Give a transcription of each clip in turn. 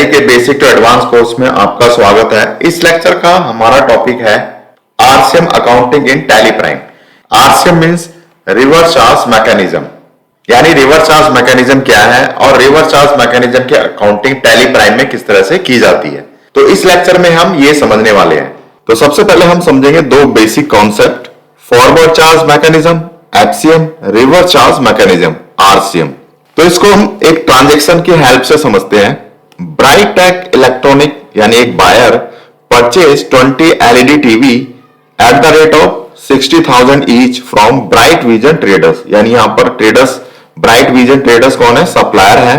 Tally के basic to advance course में आपका स्वागत है। इस लेक्चर का हमारा टॉपिक है RCM accounting in Tally Prime. RCM means reverse charge mechanism, यानी रिवर्स चार्ज मैकेनिज्म क्या है और रिवर्स चार्ज मैकेनिज्म की अकाउंटिंग टैली प्राइम में किस तरह से की जाती है। तो इस लेक्चर में हम ये समझने वाले हैं। तो सबसे पहले हम समझेंगे दो basic concept, forward charge mechanism FCM, reverse charge mechanism RCM. तो इसको हम एक ट्रांजैक्शन की हेल्प से समझते हैं। ब्राइटेक इलेक्ट्रॉनिक यानी एक buyer purchase 20 LED TV at the rate of 60,000 each from Bright Vision Traders, यानी यहां पर ट्रेडर्स ब्राइट विजन ट्रेडर्स कौन है, सप्लायर है,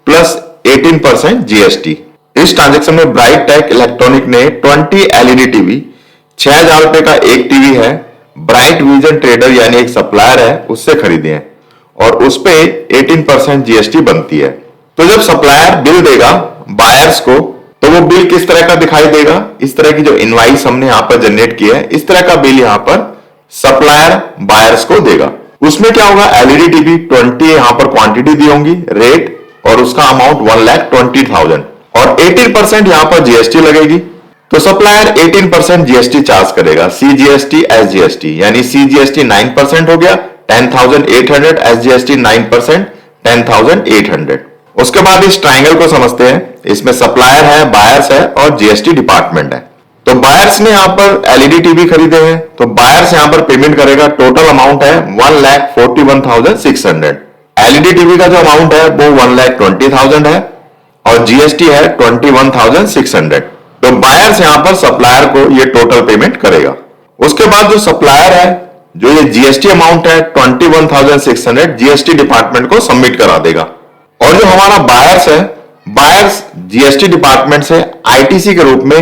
प्लस 18% जीएसटी। इस ट्रांजैक्शन में ब्राइटेक इलेक्ट्रॉनिक ने 20 एलईडी टीवी, 6,000 रुपए का एक टीवी है, ब्राइट विजन ट्रेडर यानी एक सप्लायर है उससे खरीदे हैं और उस पे 18% जीएसटी बनती है। तो जब सप्लायर बिल देगा बायर्स को तो वो बिल किस तरह का दिखाई देगा, इस तरह की जो इनवाइस हमने यहां पर जनरेट किया है इस तरह का बिल यहां पर सप्लायर बायर्स को देगा। उसमें क्या होगा, एलईडी टीवी 20 यहां पर क्वांटिटी दी होंगी, रेट और उसका अमाउंट 1,20,000 और 18% यहां पर जीएसटी लगेगी। तो सप्लायर 18% जीएसटी चार्ज करेगा, सीजीएसटी एसजीएसटी, यानी सीजीएसटी 9% हो गया 10,800, एसजीएसटी 9% 10,800। उसके बाद इस ट्रायंगल को समझते हैं। इसमें सप्लायर है, बायर्स है और जीएसटी डिपार्टमेंट है। तो बायर्स ने यहां पर एलईडी टीवी खरीदे हैं तो बायर्स यहां पर पेमेंट करेगा, टोटल अमाउंट है 1,41,600। एलईडी टीवी का जो अमाउंट है वो 1,20,000 है और जीएसटी है 21,600। तो बायर्स यहां पर सप्लायर को ये टोटल पेमेंट करेगा। उसके बाद जो सप्लायर है, जो ये जीएसटी अमाउंट है 21,600 जीएसटी डिपार्टमेंट को सबमिट करा देगा और जो हमारा बायर्स है, बायर्स जीएसटी डिपार्टमेंट से आईटीसी के रूप में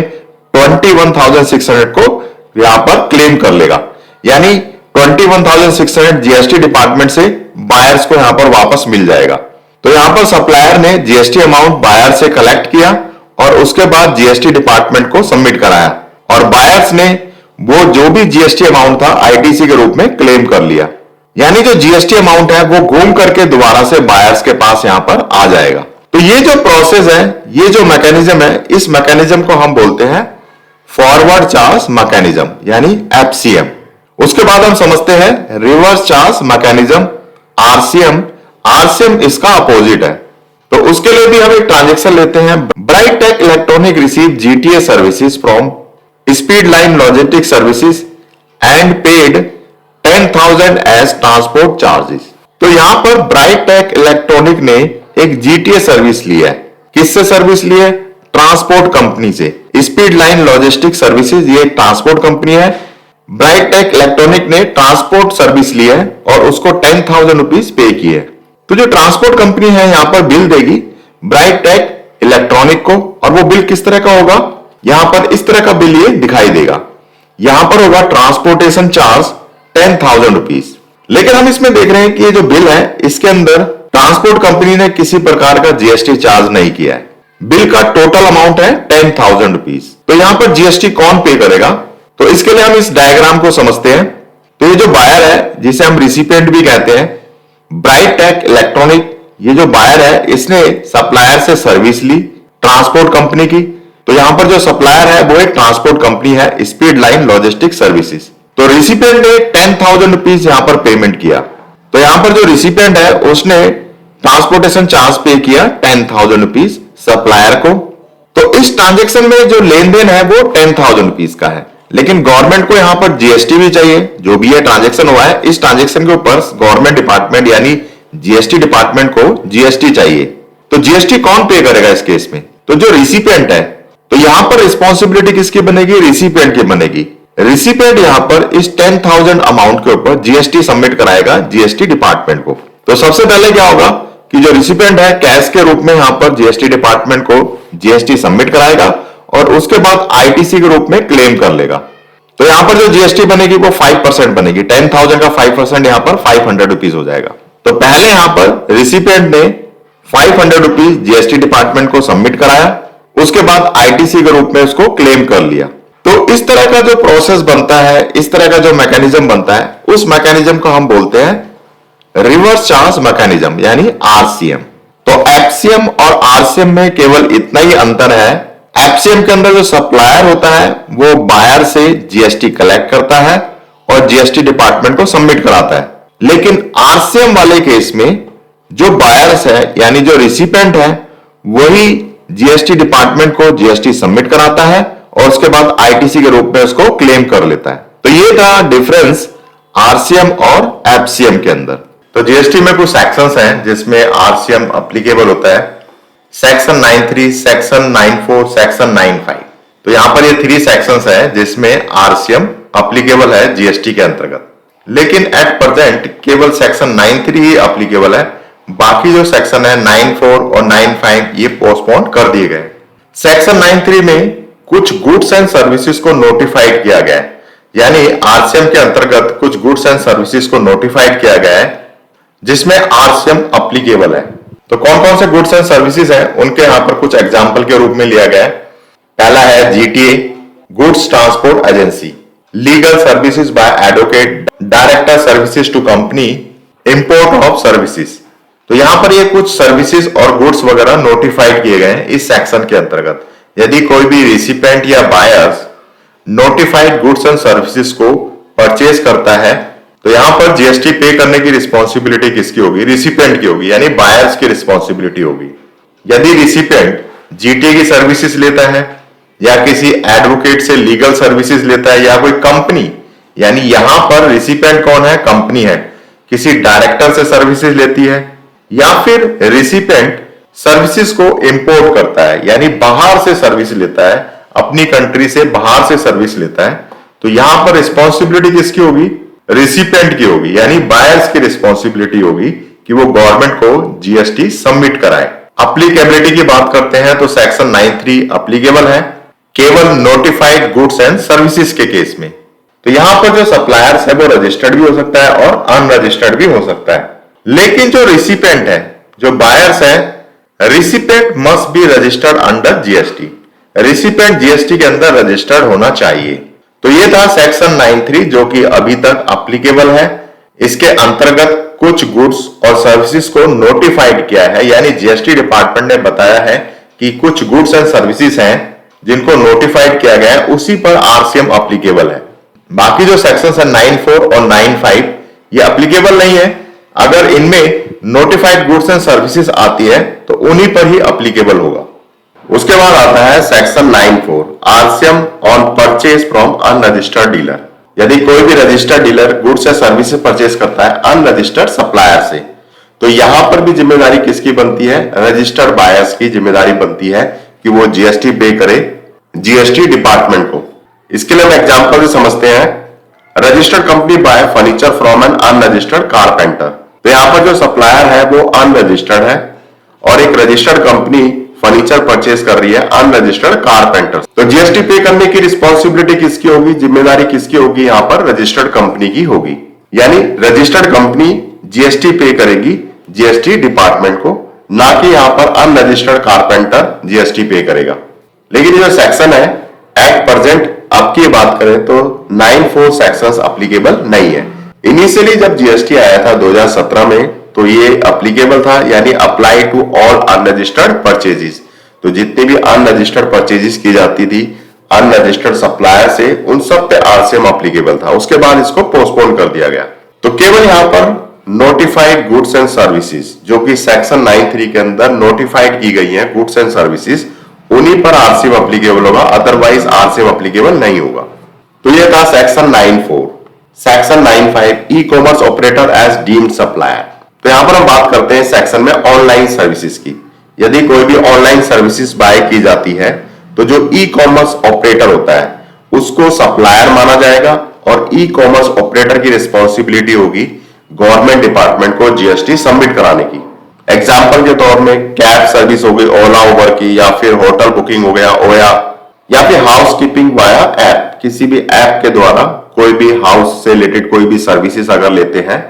21,600 को यहां पर क्लेम कर लेगा, यानी 21,600 जीएसटी डिपार्टमेंट से बायर्स को यहां पर वापस मिल जाएगा। तो यहां पर सप्लायर ने जीएसटी अमाउंट बायर से कलेक्ट किया और उसके बाद जीएसटी डिपार्टमेंट को सबमिट कराया और बायर्स ने वो जो भी जीएसटी अमाउंट था आईटीसी के रूप में क्लेम कर लिया, यानी जो जीएसटी अमाउंट है वो घूम करके दोबारा से बायर्स के पास यहां पर आ जाएगा। तो ये जो प्रोसेस है, ये जो मैकेनिज्म है, इस मैकेनिज्म को हम बोलते हैं फॉरवर्ड चार्ज मैकेनिज्म यानी एफसीएम। उसके बाद हम समझते हैं reverse charge mechanism RCM. RCM इसका अपोजिट है। तो उसके लिए भी हम एक ट्रांजैक्शन लेते हैं। Brightech electronic receive GTA services from Speed Line logistic services and paid 10,000 as transport charges. तो यहां पर ब्राइटेक इलेक्ट्रॉनिक ने एक जीटीए सर्विस ली है। किससे सर्विस ली है? ट्रांसपोर्ट कंपनी से। स्पीड लाइन लॉजिस्टिक सर्विसेज ये ट्रांसपोर्ट कंपनी है। ब्राइटेक इलेक्ट्रॉनिक ने ट्रांसपोर्ट सर्विस ली है और उसको 10,000 रुपीज पे किए। तो जो ट्रांसपोर्ट कंपनी है यहां पर बिल देगी ब्राइटेक इलेक्ट्रॉनिक को और वो बिल किस तरह का होगा, यहां पर इस तरह का बिल ये दिखाई देगा। यहां पर होगा ट्रांसपोर्टेशन चार्ज 10,000 रुपीज। लेकिन हम इसमें देख रहे हैं कि ये जो बिल है इसके अंदर ट्रांसपोर्ट कंपनी ने किसी प्रकार का जीएसटी चार्ज नहीं किया है। बिल का टोटल अमाउंट है 10,000 रुपीज। तो यहां पर जीएसटी कौन पे करेगा? तो इसके लिए हम इस डायग्राम को समझते हैं। तो ये जो बायर है जिसे हम रिसिपिएंट भी कहते हैं, ब्राइटेक इलेक्ट्रॉनिक, ये जो बायर है इसने सप्लायर से सर्विस ली ट्रांसपोर्ट कंपनी की। तो यहां पर जो सप्लायर है वो एक ट्रांसपोर्ट कंपनी है, स्पीड लाइन लॉजिस्टिक सर्विसेज। तो रिसिपिएंट ने 10,000 रुपीज यहां पर पेमेंट किया। तो यहां पर जो रिसिपिएंट है उसने ट्रांसपोर्टेशन चार्ज पे किया 10,000 रुपीज सप्लायर को। तो इस ट्रांजैक्शन में जो लेन देन है वो 10,000 रुपीज का है, लेकिन गवर्नमेंट को यहां पर जीएसटी भी चाहिए। जो भी ये ट्रांजैक्शन हुआ है इस ट्रांजैक्शन के ऊपर गवर्नमेंट डिपार्टमेंट यानी जीएसटी डिपार्टमेंट को जीएसटी चाहिए। तो जीएसटी कौन पे करेगा इस केस में? तो जो रिसिपिएंट है। तो यहां पर रिस्पॉन्सिबिलिटी किसकी बनेगी? रिसिपिएंट की बनेगी। रिसिपिएंट यहां पर इस 10,000 अमाउंट के ऊपर जीएसटी सबमिट कराएगा जीएसटी डिपार्टमेंट को। तो सबसे पहले क्या होगा कि जो रिसिपिएंट है कैश के रूप में यहां पर जीएसटी डिपार्टमेंट को जीएसटी सबमिट कराएगा और उसके बाद आईटीसी के रूप में क्लेम कर लेगा। तो यहां पर जो जीएसटी बनेगी वो 5% बनेगी। 10,000 का 5% यहां पर 500 रुपीज हो जाएगा। तो पहले यहां पर रिसिपिएंट ने 500 रुपीज जीएसटी डिपार्टमेंट को सबमिट कराया, उसके बाद आईटीसी के रूप में उसको क्लेम कर लिया। तो इस तरह का जो प्रोसेस बनता है, इस तरह का जो मैकेनिज्म बनता है, उस मैकेनिज्म को हम बोलते हैं रिवर्स चार्ज मैकेनिज्म यानी आरसीएम। तो एफसीएम और आरसीएम में केवल इतना ही अंतर है। एफसीएम के अंदर जो सप्लायर होता है वो बायर से जीएसटी कलेक्ट करता है और जीएसटी डिपार्टमेंट को सबमिट कराता है। लेकिन आरसीएम वाले केस में जो बायर्स है यानी जो रिसिपेंट है वही जीएसटी डिपार्टमेंट को जीएसटी सबमिट कराता है और उसके बाद आईटीसी के रूप में उसको क्लेम कर लेता है। तो ये था डिफरेंस आरसीएम और एफसीएम के अंदर। तो जीएसटी में कुछ सेक्शंस हैं जिसमें आरसीएम एप्लीकेबल होता है। Section 93, section 94, section 95। तो यहां पर ये 3 सेक्शंस हैं जिसमें आरसीएम एप्लीकेबल है जीएसटी के अंतर्गत। लेकिन एट प्रेजेंट केवल सेक्शन 93 ही एप्लीकेबल है, बाकी जो सेक्शन है 94 और 95 ये पोस्टपोन कर दिए गए। सेक्शन 93 में कुछ गुड्स एंड सर्विसेज को नोटिफाइड किया गया है, यानी आरसीएम के अंतर्गत कुछ गुड्स एंड सर्विसेज को नोटिफाइड किया गया है जिसमें आरसीएम एप्लीकेबल है। तो कौन कौन से गुड्स एंड सर्विसेज हैं उनके यहां पर कुछ एग्जांपल के रूप में लिया गया है। पहला है GTA, goods transport agency, legal services by advocate, director services to company, import of services. तो यहां पर ये कुछ सर्विसेज और गुड्स वगैरह नोटिफाइड किए गए हैं इस सेक्शन के अंतर्गत। यदि कोई भी रिसिपेंट या buyers notified goods and services को परचेज करता है तो यहां पर जीएसटी पे करने की रिस्पॉन्सिबिलिटी किसकी होगी? रिसिपेंट की होगी, यानी बायर्स की रिस्पॉन्सिबिलिटी होगी। यदि रिसिपेंट जीटीए की सर्विसेज लेता है या किसी एडवोकेट से लीगल सर्विसेज लेता है या कोई कंपनी, यानी यहां पर रिसिपेंट कौन है? कंपनी है, किसी डायरेक्टर से सर्विसेज लेती है या फिर रिसिपेंट सर्विसेज को इंपोर्ट करता है, यानी बाहर से सर्विस लेता है, अपनी कंट्री से बाहर से सर्विस लेता है, तो यहां पर रिस्पॉन्सिबिलिटी किसकी होगी? रिसिपेंट की होगी, यानी बायर्स की रिस्पॉन्सिबिलिटी होगी कि वो गवर्नमेंट को जीएसटी सबमिट कराए। एप्लीकेबिलिटी की बात करते हैं तो सेक्शन 93 एप्लीकेबल है केवल नोटिफाइड गुड्स एंड सर्विसेज के केस में। तो यहां पर जो सप्लायर्स है वो रजिस्टर्ड भी हो सकता है और अनरजिस्टर्ड भी हो सकता है। लेकिन जो रिसिपेंट है, जो बायर्स है, recipient must be registered under GST. Recipient GST के अंदर रजिस्टर्ड होना चाहिए। तो ये था सेक्शन 93 जो कि अभी तक एप्लीकेबल है। इसके अंतर्गत कुछ गुड्स और सर्विसेज को नोटिफाइड किया है, यानी जीएसटी डिपार्टमेंट ने बताया है कि कुछ गुड्स एंड सर्विसेज हैं जिनको नोटिफाइड किया गया है, उसी पर आरसीएम एप्लीकेबल है। बाकी जो सेक्शंस है 94 और 95 ये एप्लीकेबल नहीं है। अगर इनमें नोटिफाइड गुड्स एंड सर्विसेज आती है तो उन्हीं पर ही एप्लीकेबल होगा। उसके बाद आता है section 94 RCM on purchase from unregistered dealer. यदि कोई भी रजिस्टर्ड डीलर गुड्स या सर्विसेज परचेज करता है अनरजिस्टर्ड सप्लायर से, तो यहां पर भी जिम्मेदारी किसकी बनती है? रजिस्टर्ड बायर्स की जिम्मेदारी बनती है कि वो जीएसटी पे करे जीएसटी डिपार्टमेंट को। इसके लिए हम एग्जांपल से समझते हैं। Registered company by furniture from N unregistered carpenter. तो यहां पर जो सप्लायर है वो अनरजिस्टर्ड है और एक रजिस्टर्ड कंपनी फर्नीचर परचेज कर रही है अनरजिस्टर्ड कारपेंटर। तो जीएसटी पे करने की रिस्पॉन्सिबिलिटी किसकी होगी? जिम्मेदारी किसकी होगी? यहां पर रजिस्टर्ड कंपनी की होगी, यानी रजिस्टर्ड कंपनी जीएसटी पे करेगी जीएसटी डिपार्टमेंट को, ना कि यहां पर अनरजिस्टर्ड कारपेंटर जीएसटी पे करेगा। लेकिन जो सेक्शन है एट प्रेजेंट अब की बात करें तो 94 सेक्शंस एप्लीकेबल नहीं है। इनिशियली जब जीएसटी आया था 2017 में तो ये एप्लीकेबल था, यानी apply to all unregistered purchases. तो जितनी भी अनरजिस्टर्ड परचेजेस की जाती थी अनरजिस्टर्ड सप्लायर से, उन सब पे आरसीएम एप्लीकेबल था। उसके बाद इसको पोस्टपोन कर दिया गया। तो केवल यहां पर नोटिफाइड गुड्स एंड सर्विसेज जो कि सेक्शन 93 के अंदर नोटिफाइड की गई है गुड्स एंड सर्विसेज, उन्हीं पर आरसीएम एप्लीकेबल होगा, अदरवाइज आरसीएम एप्लीकेबल नहीं होगा। तो ये था section 94। Section 95 e commerce operator as deemed supplier. तो यहां पर हम बात करते हैं सेक्शन में ऑनलाइन सर्विसेज की। यदि कोई भी ऑनलाइन सर्विसेज बाय की जाती है तो जो ई कॉमर्स ऑपरेटर होता है उसको सप्लायर माना जाएगा और ई कॉमर्स ऑपरेटर की रिस्पॉन्सिबिलिटी होगी गवर्नमेंट डिपार्टमेंट को जीएसटी सबमिट कराने की। एग्जाम्पल के तौर में कैब सर्विस हो गई ओला उबर की, या फिर होटल बुकिंग हो गया ओया, या फिर हाउस कीपिंग वाया ऐप, किसी भी ऐप के द्वारा कोई भी हाउस से रिलेटेड कोई भी सर्विसेज अगर लेते हैं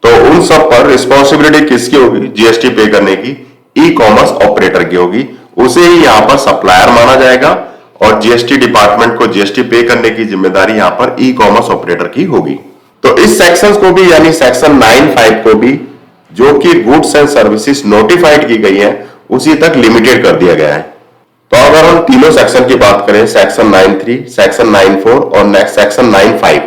तो उन सब पर रिस्पॉन्सिबिलिटी किसकी होगी? जीएसटी पे करने की ई कॉमर्स ऑपरेटर की होगी। उसे ही यहां पर सप्लायर माना जाएगा और जीएसटी डिपार्टमेंट को जीएसटी पे करने की जिम्मेदारी यहां पर ई कॉमर्स ऑपरेटर की होगी। तो इस सेक्शन को भी यानी सेक्शन 95 को भी जो कि गुड्स एंड सर्विसेज नोटिफाइड की गई है उसी तक लिमिटेड कर दिया गया है। तो अगर हम तीनों सेक्शन की बात करें, सेक्शन 9(3), सेक्शन 9(4) और नेक्स्ट सेक्शन 9(5),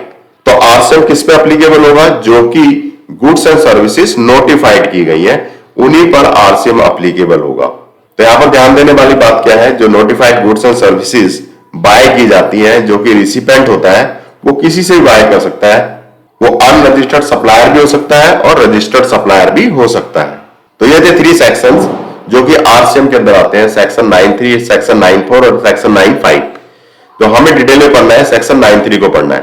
तो आरसीएम किस पे एप्लीकेबल होगा? जो कि गुड्स एंड सर्विसेज नोटिफाइड की गई है उन्हीं पर आरसीएम एप्लीकेबल होगा। तो यहां पर ध्यान देने वाली बात क्या है, जो notified goods and services by की जाती है, जो कि रिसिपेंट होता है वो किसी से भी बाय कर सकता है। वो अनरजिस्टर्ड सप्लायर भी हो सकता है और रजिस्टर्ड सप्लायर भी हो सकता है। तो ये थे 3 सेक्शंस जो कि आरसीएम के अंदर आते हैं, सेक्शन 9(3), सेक्शन 9(4) और सेक्शन 9(5). तो हमें डिटेल में पढ़ना है, सेक्शन 9(3) को पढ़ना है।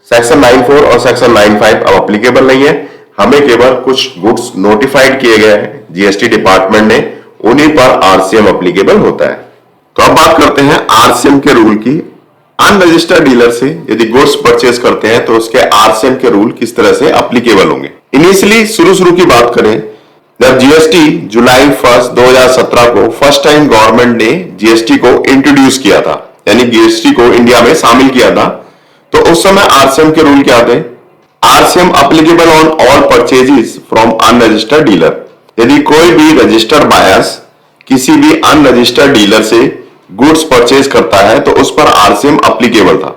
सेक्शन 9(4) और सेक्शन 9(5) अब एप्लीकेबल नहीं है, हमें केवल कुछ गुड्स नोटिफाइड किए गए हैं जीएसटी डिपार्टमेंट ने, उन्हीं पर आरसीएम एप्लीकेबल होता है। तो अब बात करते हैं आरसीएम के रूल की। अनरजिस्टर्ड डीलर से यदि गुड्स परचेज करते हैं तो उसके आरसीएम के रूल किस तरह से एप्लीकेबल होंगे। इनिशियली शुरू की बात करें, जब जीएसटी जुलाई 1, 2017 को फर्स्ट टाइम गवर्नमेंट ने जीएसटी को इंट्रोड्यूस किया था, यानी जीएसटी को इंडिया में शामिल किया था, तो उस समय आरसीएम के रूल क्या थे? RCM applicable on all purchases from unregistered dealer. यदि कोई भी रजिस्टर्ड बायर्स किसी भी अनरजिस्टर्ड डीलर से गुड्स परचेज करता है तो उस पर आरसीएम एप्लीकेबल था,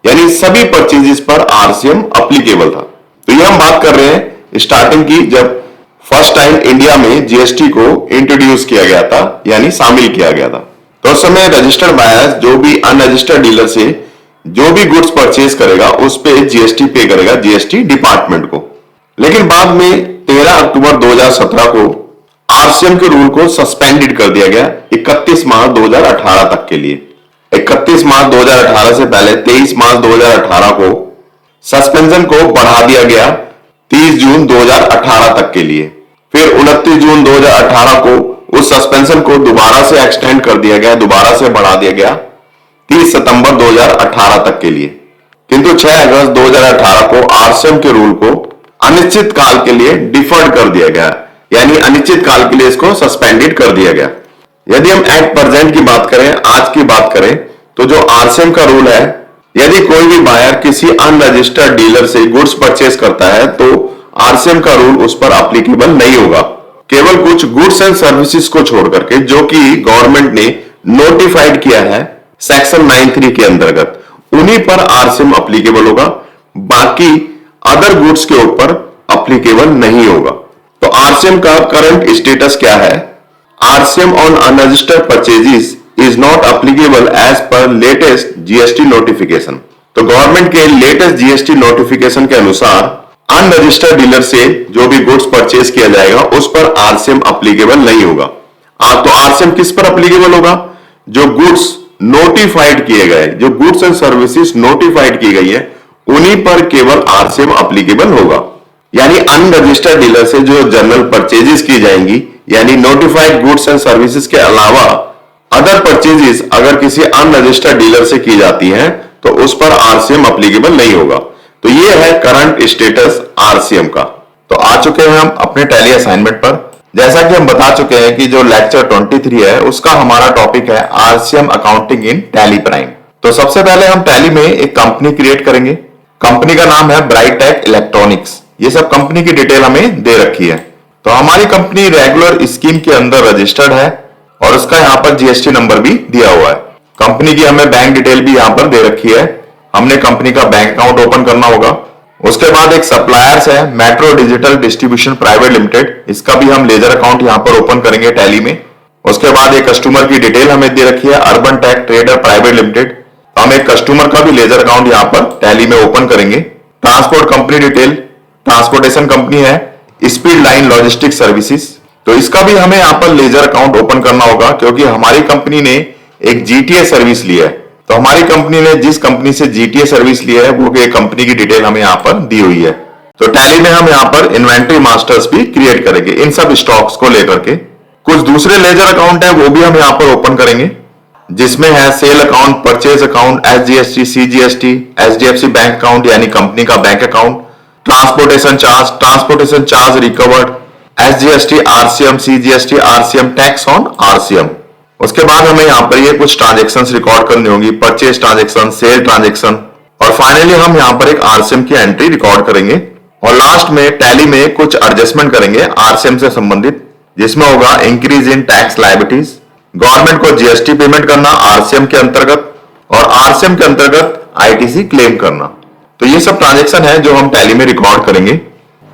यानी सभी परचेजेस पर आरसीएम एप्लीकेबल था। तो ये हम बात कर रहे हैं स्टार्टिंग की, जब फर्स्ट टाइम इंडिया में जीएसटी को इंट्रोड्यूस किया गया था, यानी शामिल किया गया था। तो उस समय रजिस्टर्ड बायर्स जो भी अनरजिस्टर्ड डीलर से जो भी गुड्स परचेज करेगा उस पे जीएसटी पे करेगा जीएसटी डिपार्टमेंट को। लेकिन बाद में 13 अक्टूबर 2017 को आरसीएम के रूल को सस्पेंडेड कर दिया गया 31 मार्च 2018 तक के लिए। 31 मार्च 2018 से पहले 23 मार्च 2018 को सस्पेंशन को बढ़ा दिया गया 30 जून 2018 तक के लिए। फिर 29 जून 2018 को उस सस्पेंशन को दोबारा से एक्सटेंड कर दिया गया, दोबारा से बढ़ा दिया गया 30 सितंबर 2018 तक के लिए। किंतु 6 अगस्त 2018 को आरसीएम के रूल को अनिश्चित काल के लिए डिफर्ड कर दिया गया, यानी अनिश्चित काल के लिए इसको सस्पेंडेड कर दिया गया। यदि हम एट प्रेजेंट की बात करें, आज की बात करें, तो जो आरसीएम का रूल है, यदि कोई भी बायर किसी अनरजिस्टर्ड डीलर से गुड्स परचेज करता है तो आरसीएम का रूल उस पर एप्लीकेबल नहीं होगा। केवल कुछ गुड्स एंड सर्विसेज को छोड़ करके जो कि गवर्नमेंट ने नोटिफाइड किया है सेक्शन 9(3) के अंतर्गत, उन्हीं पर आरसीएम एप्लीकेबल होगा, बाकी अदर गुड्स के ऊपर एप्लीकेबल नहीं होगा। तो आरसीएम का करंट स्टेटस क्या है? RCM on unregistered purchases is not applicable as per latest GST notification. तो गवर्नमेंट के लेटेस्ट जीएसटी नोटिफिकेशन के अनुसार अनरजिस्टर्ड डीलर से जो भी गुड्स परचेज किया जाएगा उस पर आरसीएम एप्लीकेबल नहीं होगा। तो आरसीएम किस पर एप्लीकेबल होगा? जो गुड्स नोटिफाइड किए गए, जो गुड्स एंड सर्विसेज नोटिफाइड की गई है, उन्हीं पर केवल आरसीएम एप्लीकेबल होगा। यानी अनरजिस्टर्ड डीलर से जो जनरल परचेजेस की जाएंगी, यानी नोटिफाइड गुड्स एंड सर्विसेज के अलावा अदर परचेजेस अगर किसी अनरजिस्टर्ड डीलर से की जाती हैं तो उस पर आरसीएम एप्लीकेबल नहीं होगा। तो ये है करंट स्टेटस आरसीएम का। तो आ चुके हैं हम अपने टैली असाइनमेंट पर। जैसा कि हम बता चुके हैं कि जो लेक्चर 23 है उसका हमारा टॉपिक है RCM accounting in Tally prime. तो सबसे पहले हम टैली में एक कंपनी क्रिएट करेंगे। कंपनी का नाम है ब्राइटेक इलेक्ट्रॉनिक्स। ये सब कंपनी की डिटेल हमें दे रखी है। तो हमारी कंपनी रेगुलर स्कीम के अंदर रजिस्टर्ड है और उसका यहाँ पर जीएसटी नंबर भी दिया हुआ है। कंपनी की हमें बैंक डिटेल भी यहाँ पर दे रखी है। हमने कंपनी का बैंक अकाउंट ओपन करना होगा। उसके बाद एक सप्लायर्स है Metro Digital Distribution Private limited, इसका भी हम लेजर अकाउंट यहाँ पर ओपन करेंगे टैली में। उसके बाद एक कस्टमर की डिटेल हमें दे रखी है Urban Tech Trader Private Limited, तो हम एक कस्टमर का भी लेजर अकाउंट यहाँ पर टैली में ओपन करेंगे। Transport company detail, transportation company है स्पीड लाइन लॉजिस्टिक सर्विसेज, तो इसका भी हमें यहाँ पर लेजर अकाउंट ओपन करना होगा क्योंकि हमारी कंपनी ने एक जीटीए सर्विस ली है। तो हमारी कंपनी ने जिस कंपनी से जीटीए सर्विस ली है वो कंपनी की डिटेल हमें यहाँ पर दी हुई है। तो टैली में हम यहाँ पर इन्वेंट्री मास्टर्स भी क्रिएट करेंगे इन सब स्टॉक्स को लेकर के। कुछ दूसरे लेजर अकाउंट है वो भी हम यहाँ पर ओपन करेंगे, जिसमें है sale account, purchase account, SGST, CGST, HDFC bank account यानी कंपनी का bank account, transportation charge recovered, SGST, RCM, CGST, RCM, tax on RCM. उसके बाद हमें यहाँ पर ये कुछ ट्रांजेक्शंस रिकॉर्ड करनी होगी, परचेज ट्रांजेक्शन, सेल ट्रांजेक्शन, और फाइनली हम यहाँ पर एक आरसीएम की एंट्री रिकॉर्ड करेंगे और लास्ट में टैली में कुछ एडजस्टमेंट करेंगे आरसीएम से संबंधित, जिसमें होगा increase in tax liabilities, government को जीएसटी पेमेंट करना आरसीएम के अंतर्गत, और आरसीएम के अंतर्गत आईटीसी क्लेम करना। तो ये सब ट्रांजेक्शन है जो हम टैली में रिकॉर्ड करेंगे।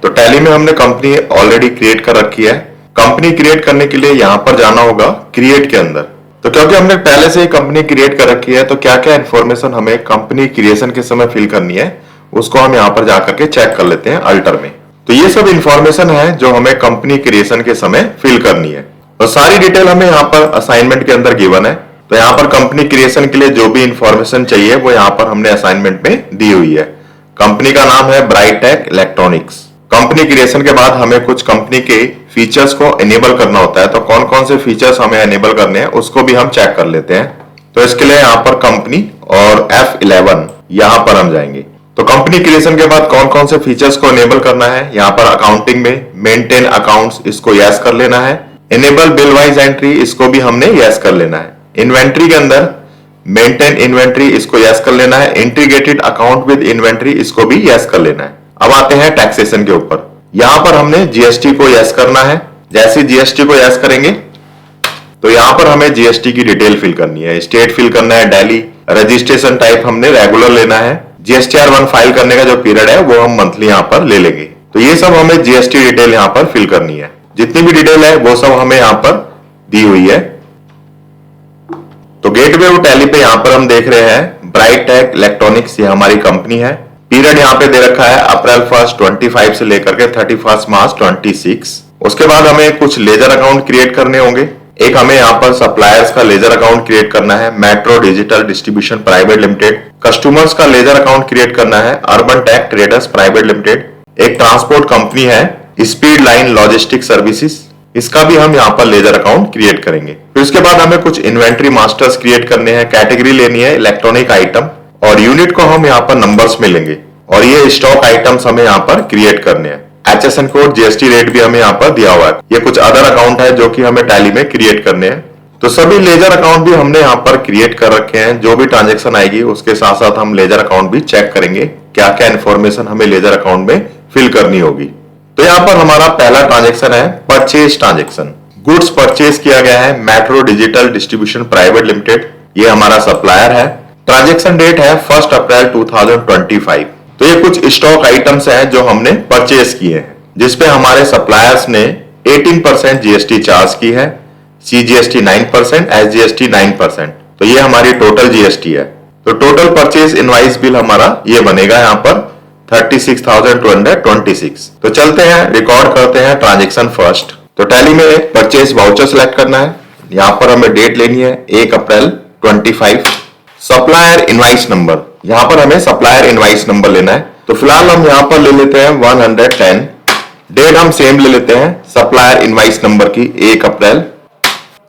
तो टैली में हमने कंपनी ऑलरेडी क्रिएट कर रखी है। कंपनी क्रिएट करने के लिए यहां पर जाना होगा क्रिएट के अंदर। तो क्योंकि हमने पहले से ही कंपनी क्रिएट कर रखी है, तो क्या क्या इन्फॉर्मेशन हमें कंपनी क्रिएशन के समय फिल करनी है उसको हम यहां पर जाकर के चेक कर लेते हैं अल्टर में। तो ये सब इन्फॉर्मेशन है जो हमें कंपनी क्रिएशन के समय फिल करनी है। तो सारी डिटेल हमें यहाँ पर असाइनमेंट के अंदर गिवन है। तो यहाँ पर कंपनी क्रिएशन के लिए जो भी इंफॉर्मेशन चाहिए वो यहाँ पर हमने असाइनमेंट में दी हुई है। कंपनी का नाम है ब्राइटेक इलेक्ट्रॉनिक्स। कंपनी क्रिएशन के बाद हमें कुछ कंपनी के फीचर्स को एनेबल करना होता है। तो कौन कौन से फीचर्स हमें एनेबल करने हैं उसको भी हम चेक कर लेते हैं। तो इसके लिए यहाँ पर कंपनी और F11 यहाँ पर हम जाएंगे। तो कंपनी क्रिएशन के बाद कौन कौन से फीचर्स को एनेबल करना है, यहाँ पर अकाउंटिंग में मेंटेन अकाउंट्स इसको यस कर लेना है। एनेबल बिल वाइज एंट्री इसको भी हमने यस कर लेना है। इन्वेंट्री के अंदर मेंटेन इन्वेंट्री इसको यस कर लेना है। इंटीग्रेटेड अकाउंट विद इन्वेंट्री इसको भी यस कर लेना है। अब आते हैं टैक्सेशन के ऊपर। यहां पर हमने जीएसटी को यस करना है। जैसे जीएसटी को यस करेंगे तो यहां पर हमें जीएसटी की डिटेल फिल करनी है। स्टेट फिल करना है दिल्ली, रजिस्ट्रेशन टाइप हमने रेगुलर लेना है। जीएसटीआर1 फाइल करने का जो पीरियड है वो हम मंथली यहां पर ले लेंगे। तो ये सब हमें जीएसटी डिटेल यहां पर फिल करनी है। जितनी भी डिटेल है वो सब हमें यहां पर दी हुई है। तो गेटवे टू टैली पे यहां पर हम देख रहे हैं ब्राइटेक इलेक्ट्रॉनिक्स, ये हमारी कंपनी है। पीरियड यहाँ पे दे रखा है अप्रैल 1 25 से लेकर के 31 मार्च 26। उसके बाद हमें कुछ लेजर अकाउंट क्रिएट करने होंगे। एक हमें यहाँ पर सप्लायर्स का लेजर अकाउंट क्रिएट करना है, Metro Digital Distribution Private Limited. Customers का लेजर अकाउंट क्रिएट करना है, Urban Tech Traders Private Limited. एक ट्रांसपोर्ट कंपनी है स्पीड लाइन लॉजिस्टिक सर्विसेज, इसका भी हम यहाँ पर लेजर अकाउंट क्रिएट करेंगे। फिर उसके बाद हमें कुछ इन्वेंट्री मास्टर्स क्रिएट करने हैं, कैटेगरी लेनी है इलेक्ट्रॉनिक आइटम, और यूनिट को हम यहाँ पर नंबर्स में लेंगे। और ये स्टॉक आइटम्स हमें यहाँ पर क्रिएट करने हैं। HSN कोड जीएसटी रेट भी हमें यहाँ पर दिया हुआ है। ये कुछ अदर अकाउंट है जो कि हमें टैली में क्रिएट करने हैं। तो सभी लेजर अकाउंट भी हमने यहाँ पर क्रिएट कर रखे हैं। जो भी ट्रांजेक्शन आएगी उसके साथ साथ हम लेजर अकाउंट भी चेक करेंगे क्या क्या इन्फॉर्मेशन हमें लेजर अकाउंट में फिल करनी होगी। तो यहाँ पर हमारा पहला ट्रांजेक्शन है परचेज ट्रांजेक्शन। गुड्स परचेज किया गया है Metro Digital Distribution Private limited, ये हमारा सप्लायर है। ट्रांजेक्शन डेट है 1 अप्रैल 2025। तो ये कुछ स्टॉक आइटम्स हैं जो हमने परचेज किए हैं, जिसपे हमारे सप्लायर्स ने 18% जीएसटी चार्ज की है, सीजीएसटी 9%, एसजीएसटी 9%। तो ये हमारी टोटल जीएसटी है। तो टोटल परचेज इनवाइस बिल हमारा ये बनेगा यहाँ पर 36,226। तो चलते हैं रिकॉर्ड करते हैं ट्रांजेक्शन फर्स्ट। तो टैली में परचेज वाउचर सेलेक्ट करना है। यहाँ पर हमें डेट लेनी है 1 अप्रैल 25। सप्लायर इनवाइस नंबर, यहाँ पर हमें सप्लायर इनवाइस नंबर लेना है। तो फिलहाल हम यहाँ पर ले लेते हैं 110। डेट हम सेम ले लेते हैं सप्लायर इनवाइस नंबर की 1 अप्रैल।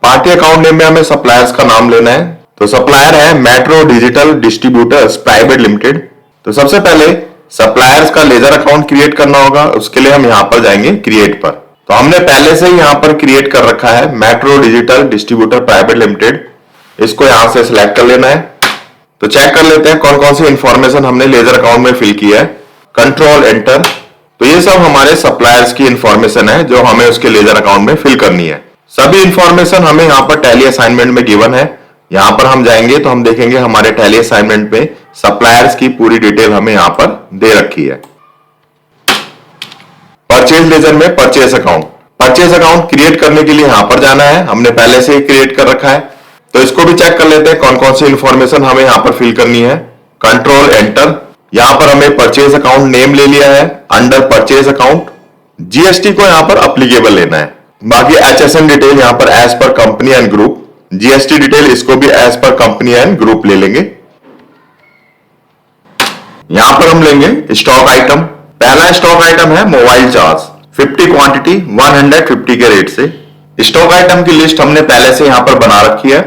पार्टी अकाउंट नेम में हमें सप्लायर्स का नाम लेना है। तो सप्लायर है Metro digital distributors private Limited. तो सबसे पहले सप्लायर्स का लेजर अकाउंट क्रिएट करना होगा, उसके लिए हम यहाँ पर जाएंगे क्रिएट पर। तो हमने पहले से ही यहाँ पर क्रिएट कर रखा है Metro digital distributor private limited, इसको यहाँ से सिलेक्ट कर लेना है। तो चेक कर लेते हैं कौन कौन सी इंफॉर्मेशन हमने लेजर अकाउंट में फिल की है। Control enter. तो ये सब हमारे सप्लायर्स की इंफॉर्मेशन है जो हमें उसके लेजर अकाउंट में फिल करनी है। सभी इंफॉर्मेशन हमें यहाँ पर टैली असाइनमेंट में गिवन है। यहाँ पर हम जाएंगे तो हम देखेंगे हमारे टैली असाइनमेंट में सप्लायर्स की पूरी डिटेल हमें यहाँ पर दे रखी है। परचेज लेजर में परचेज अकाउंट क्रिएट करने के लिए यहाँ पर जाना है। हमने पहले से ही क्रिएट कर रखा है, तो इसको भी चेक कर लेते हैं कौन कौन सी इंफॉर्मेशन हमें यहाँ पर फिल करनी है। Control enter. यहाँ पर हमें परचेज अकाउंट नेम ले लिया है। अंडर परचेज अकाउंट जीएसटी को यहाँ पर अप्लीकेबल लेना है। बाकी HSN डिटेल यहाँ पर as per company and group, GST detail इसको भी as per company and group ले लेंगे। यहां पर हम लेंगे स्टॉक आइटम। पहला स्टॉक आइटम है मोबाइल चार्ज 50 क्वांटिटी 150 के रेट से। स्टॉक आइटम की लिस्ट हमने पहले से यहां पर बना रखी है।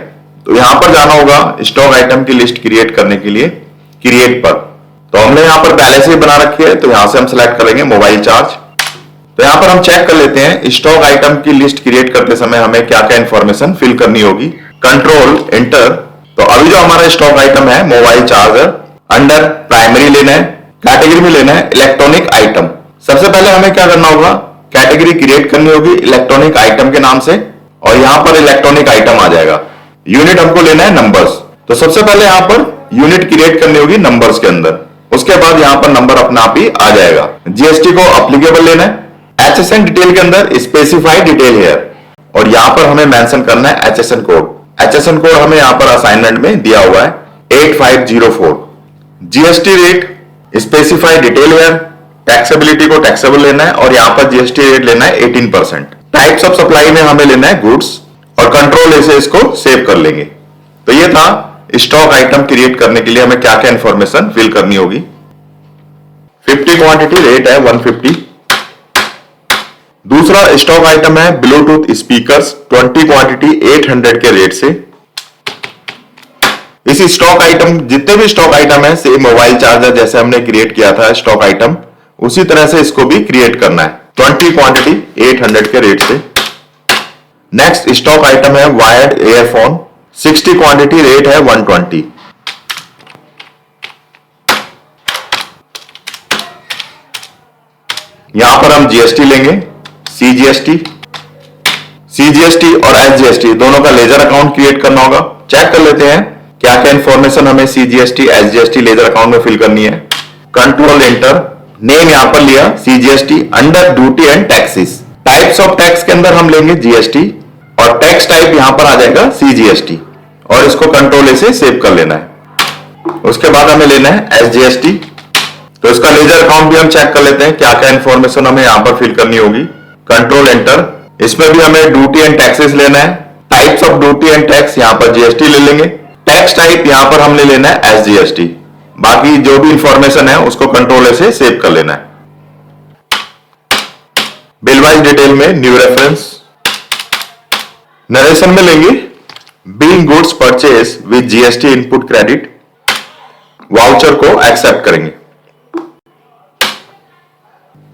तो यहां पर जाना होगा स्टॉक आइटम की लिस्ट क्रिएट करने के लिए क्रिएट पर। तो हमने यहां पर पहले से ही बना रखी है, तो यहां से हम सिलेक्ट करेंगे मोबाइल चार्ज। तो यहां पर हम चेक कर लेते हैं स्टॉक आइटम की लिस्ट क्रिएट करते समय हमें क्या क्या इंफॉर्मेशन फिल करनी होगी। Control enter. तो अभी जो हमारा स्टॉक आइटम है मोबाइल चार्जर, अंडर प्राइमरी लेना है, कैटेगरी में लेना है इलेक्ट्रॉनिक आइटम। सबसे पहले हमें क्या करना होगा, कैटेगरी क्रिएट करनी होगी इलेक्ट्रॉनिक आइटम के नाम से, और यहां पर इलेक्ट्रॉनिक आइटम आ जाएगा। यूनिट हमको लेना है नंबर्स, तो सबसे पहले यहां पर यूनिट क्रिएट करनी होगी नंबर्स के अंदर। उसके बाद यहां पर नंबर अपने आप ही आ जाएगा। जीएसटी को अप्लीकेबल लेना है। एचएसएन डिटेल के अंदर स्पेसिफाइड डिटेल हेयर, और यहां पर हमें मेंशन करना है एचएसएन कोड। एचएसएन कोड हमें यहां पर असाइनमेंट में दिया हुआ है 8504। GST rate specified detail here, taxability को टैक्सेबल लेना है, और यहां पर जीएसटी रेट लेना है 18%। टाइप्स ऑफ सप्लाई में हमें लेना है गुड्स, और कंट्रोल ए से इसको सेव कर लेंगे। तो ये था स्टॉक आइटम क्रिएट करने के लिए हमें क्या क्या इंफॉर्मेशन फिल करनी होगी। 50 क्वांटिटी, रेट है 150। दूसरा स्टॉक आइटम है ब्लूटूथ स्पीकर्स, 20 क्वांटिटी 800 के रेट से। इसी स्टॉक आइटम, जितने भी स्टॉक आइटम है, से मोबाइल चार्जर जैसे हमने क्रिएट किया था स्टॉक आइटम, उसी तरह से इसको भी क्रिएट करना है 20 क्वांटिटी 800 के रेट से। नेक्स्ट स्टॉक आइटम है वायर्ड एयरफोन, 60 क्वांटिटी, रेट है 120। यहां पर हम जीएसटी लेंगे, सीजीएसटी और एसजीएसटी दोनों का लेजर अकाउंट क्रिएट करना होगा। चेक कर लेते हैं क्या क्या इंफॉर्मेशन हमें सीजीएसटी एसजीएसटी लेजर अकाउंट में फिल करनी है। कंट्रोल एंटर, नेम यहां पर लिया CGST, under duty and taxes. Types of tax के अंदर हम लेंगे जीएसटी, और टैक्स टाइप यहां पर आ जाएगा सीजीएसटी, और इसको कंट्रोल ए से सेव कर लेना है। उसके बाद हमें लेना है एसजीएसटी, तो इसका लेजर अकाउंट भी हम चेक कर लेते हैं क्या क्या इंफॉर्मेशन हमें यहां पर फिल करनी होगी। कंट्रोल एंटर, इसमें भी हमें ड्यूटी एंड टैक्सेस लेना है। Types of duty and tax यहां पर जीएसटी ले लेंगे। टैक्स टाइप यहां पर हमने लेना है एसजीएसटी। बाकी जो भी इंफॉर्मेशन है उसको कंट्रोल ए से सेव कर लेना है। बिल वाइज डिटेल में न्यू रेफरेंस, नरेशन में लेंगे being goods purchase with GST input credit, voucher को एक्सेप्ट करेंगे।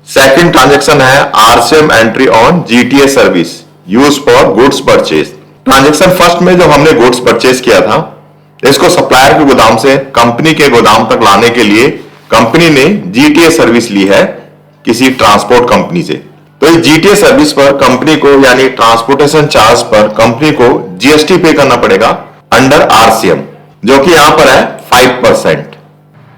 सेकंड ट्रांजैक्शन है RCM entry on GTA service use for goods purchase. Transaction first में जो हमने गुड्स परचेज किया था, इसको सप्लायर के गोदाम से कंपनी के गोदाम तक लाने के लिए कंपनी ने जीटीए सर्विस ली है किसी ट्रांसपोर्ट कंपनी से। तो इस जीटीए सर्विस पर कंपनी को, यानी ट्रांसपोर्टेशन चार्ज पर कंपनी को जीएसटी पे करना पड़ेगा अंडर आरसीएम, जो कि यहां पर है 5%।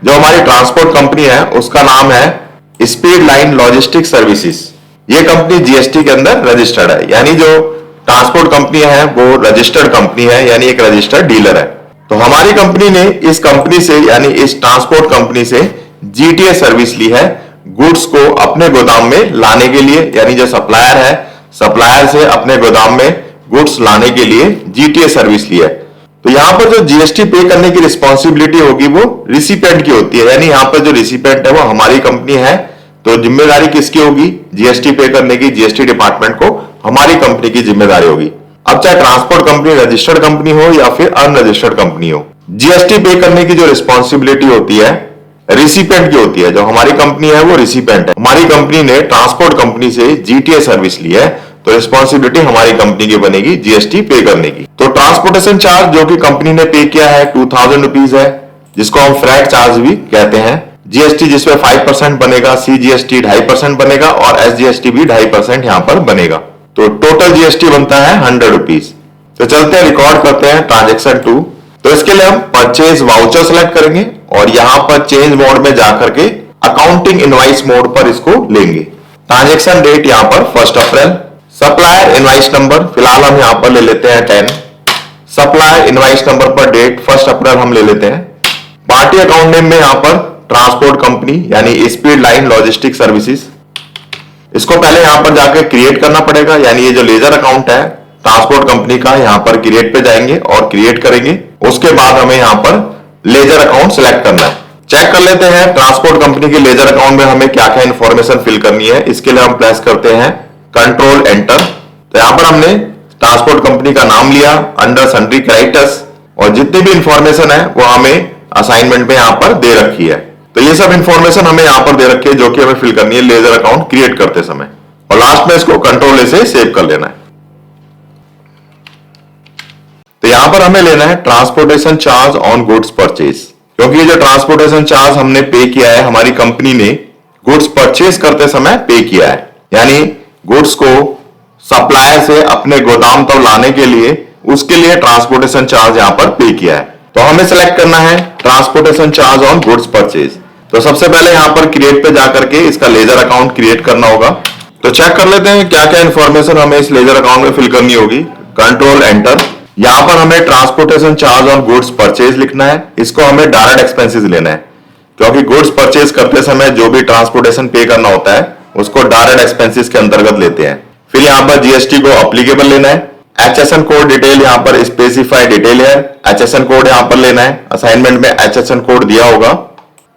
जो हमारी ट्रांसपोर्ट कंपनी है उसका नाम है स्पीड लाइन लॉजिस्टिक सर्विसेज। ये कंपनी जीएसटी के अंदर रजिस्टर्ड है, यानी जो ट्रांसपोर्ट कंपनी है वो रजिस्टर्ड कंपनी है, यानी एक रजिस्टर्ड डीलर है। तो हमारी कंपनी ने इस कंपनी से, यानी इस ट्रांसपोर्ट कंपनी से जीटीए सर्विस ली है गुड्स को अपने गोदाम में लाने के लिए, यानी जो सप्लायर है, सप्लायर से अपने गोदाम में गुड्स लाने के लिए जीटीए सर्विस ली है। तो यहां पर जो जीएसटी पे करने की रिस्पॉन्सिबिलिटी होगी वो रिसिपेंट की होती है, यानी यहां पर जो रिसिपेंट है वो हमारी कंपनी है। तो जिम्मेदारी किसकी होगी जीएसटी पे करने की? जीएसटी डिपार्टमेंट को हमारी कंपनी की जिम्मेदारी होगी। अब चाहे ट्रांसपोर्ट कंपनी रजिस्टर्ड कंपनी हो या फिर अनरजिस्टर्ड कंपनी हो, जीएसटी पे करने की जो रिस्पॉन्सिबिलिटी होती है रिसिपेंट की होती है। जो हमारी कंपनी है वो रिसिपेंट है। हमारी कंपनी ने ट्रांसपोर्ट कंपनी से जीटीए सर्विस ली है, तो रिस्पॉन्सिबिलिटी हमारी कंपनी की बनेगी जीएसटी पे करने की। तो ट्रांसपोर्टेशन चार्ज जो कि कंपनी ने पे किया है 2000 रुपीज है, जिसको हम फ्रैट चार्ज भी कहते हैं। जीएसटी जिसमें 5% बनेगा, सीजीएसटी 2.5% बनेगा, और एसजीएसटी भी 2.5% यहां पर बनेगा। तो टोटल जीएसटी बनता है 100 रुपीज। तो चलते हैं, रिकॉर्ड करते हैं ट्रांजेक्शन 2। तो इसके लिए हम परचेज वाउचर सेलेक्ट करेंगे, और यहां पर चेंज मोड में जाकर के अकाउंटिंग इनवाइस मोड पर इसको लेंगे। ट्रांजेक्शन डेट यहां पर 1 अप्रैल। सप्लायर इनवाइस नंबर फिलहाल हम यहां पर ले लेते हैं 10। सप्लायर इनवाइस नंबर पर डेट 1 अप्रैल हम ले लेते हैं। पार्टी अकाउंट नेम में यहां पर ट्रांसपोर्ट कंपनी यानी स्पीड लाइन लॉजिस्टिक सर्विसेज, इसको पहले यहां पर जाकर क्रिएट करना पड़ेगा, यानी ये जो लेजर अकाउंट है ट्रांसपोर्ट कंपनी का, यहां पर क्रिएट पे जाएंगे और क्रिएट करेंगे। उसके बाद हमें यहां पर लेजर अकाउंट सिलेक्ट करना है। चेक कर लेते हैं ट्रांसपोर्ट कंपनी के लेजर अकाउंट में हमें क्या क्या इंफॉर्मेशन फिल करनी है। इसके लिए हम प्रेस करते हैं कंट्रोल एंटर। तो यहां पर हमने ट्रांसपोर्ट कंपनी का नाम लिया अंडर सन्ड्री क्रेडिटर्स, और जितनी भी इंफॉर्मेशन है वो हमें असाइनमेंट में यहां पर दे रखी है। तो ये सब इंफॉर्मेशन हमें यहां पर दे रखी है जो कि हमें फिल करनी है लेजर अकाउंट क्रिएट करते समय, और लास्ट में इसको कंट्रोल ए से सेव कर लेना है। तो यहां पर हमें लेना है transportation charge on goods purchase, क्योंकि ये जो ट्रांसपोर्टेशन चार्ज हमने पे किया है हमारी कंपनी ने गुड्स परचेज करते समय पे किया है, यानी गुड्स को सप्लायर से अपने गोदाम तक लाने के लिए उसके लिए ट्रांसपोर्टेशन चार्ज यहां पर पे किया है। तो हमें सेलेक्ट करना है transportation charge on goods purchase. तो सबसे पहले यहां पर क्रिएट पे जाकर के इसका लेजर अकाउंट क्रिएट करना होगा। तो चेक कर लेते हैं क्या क्या इंफॉर्मेशन हमें इस लेजर अकाउंट में फिल करनी होगी। Control enter. यहां पर हमें transportation charge on goods purchase लिखना है। इसको हमें डायरेक्ट एक्सपेंसेस लेना है, क्योंकि गुड्स परचेज करते समय जो भी ट्रांसपोर्टेशन पे करना होता है उसको डायरेक्ट एक्सपेंसेस के अंतर्गत लेते हैं। फिर यहां पर जीएसटी को अप्लीकेबल लेना है। HSN कोड डिटेल यहां पर स्पेसिफाई डिटेल है, HSN कोड यहां पर लेना है। असाइनमेंट में HSN कोड दिया होगा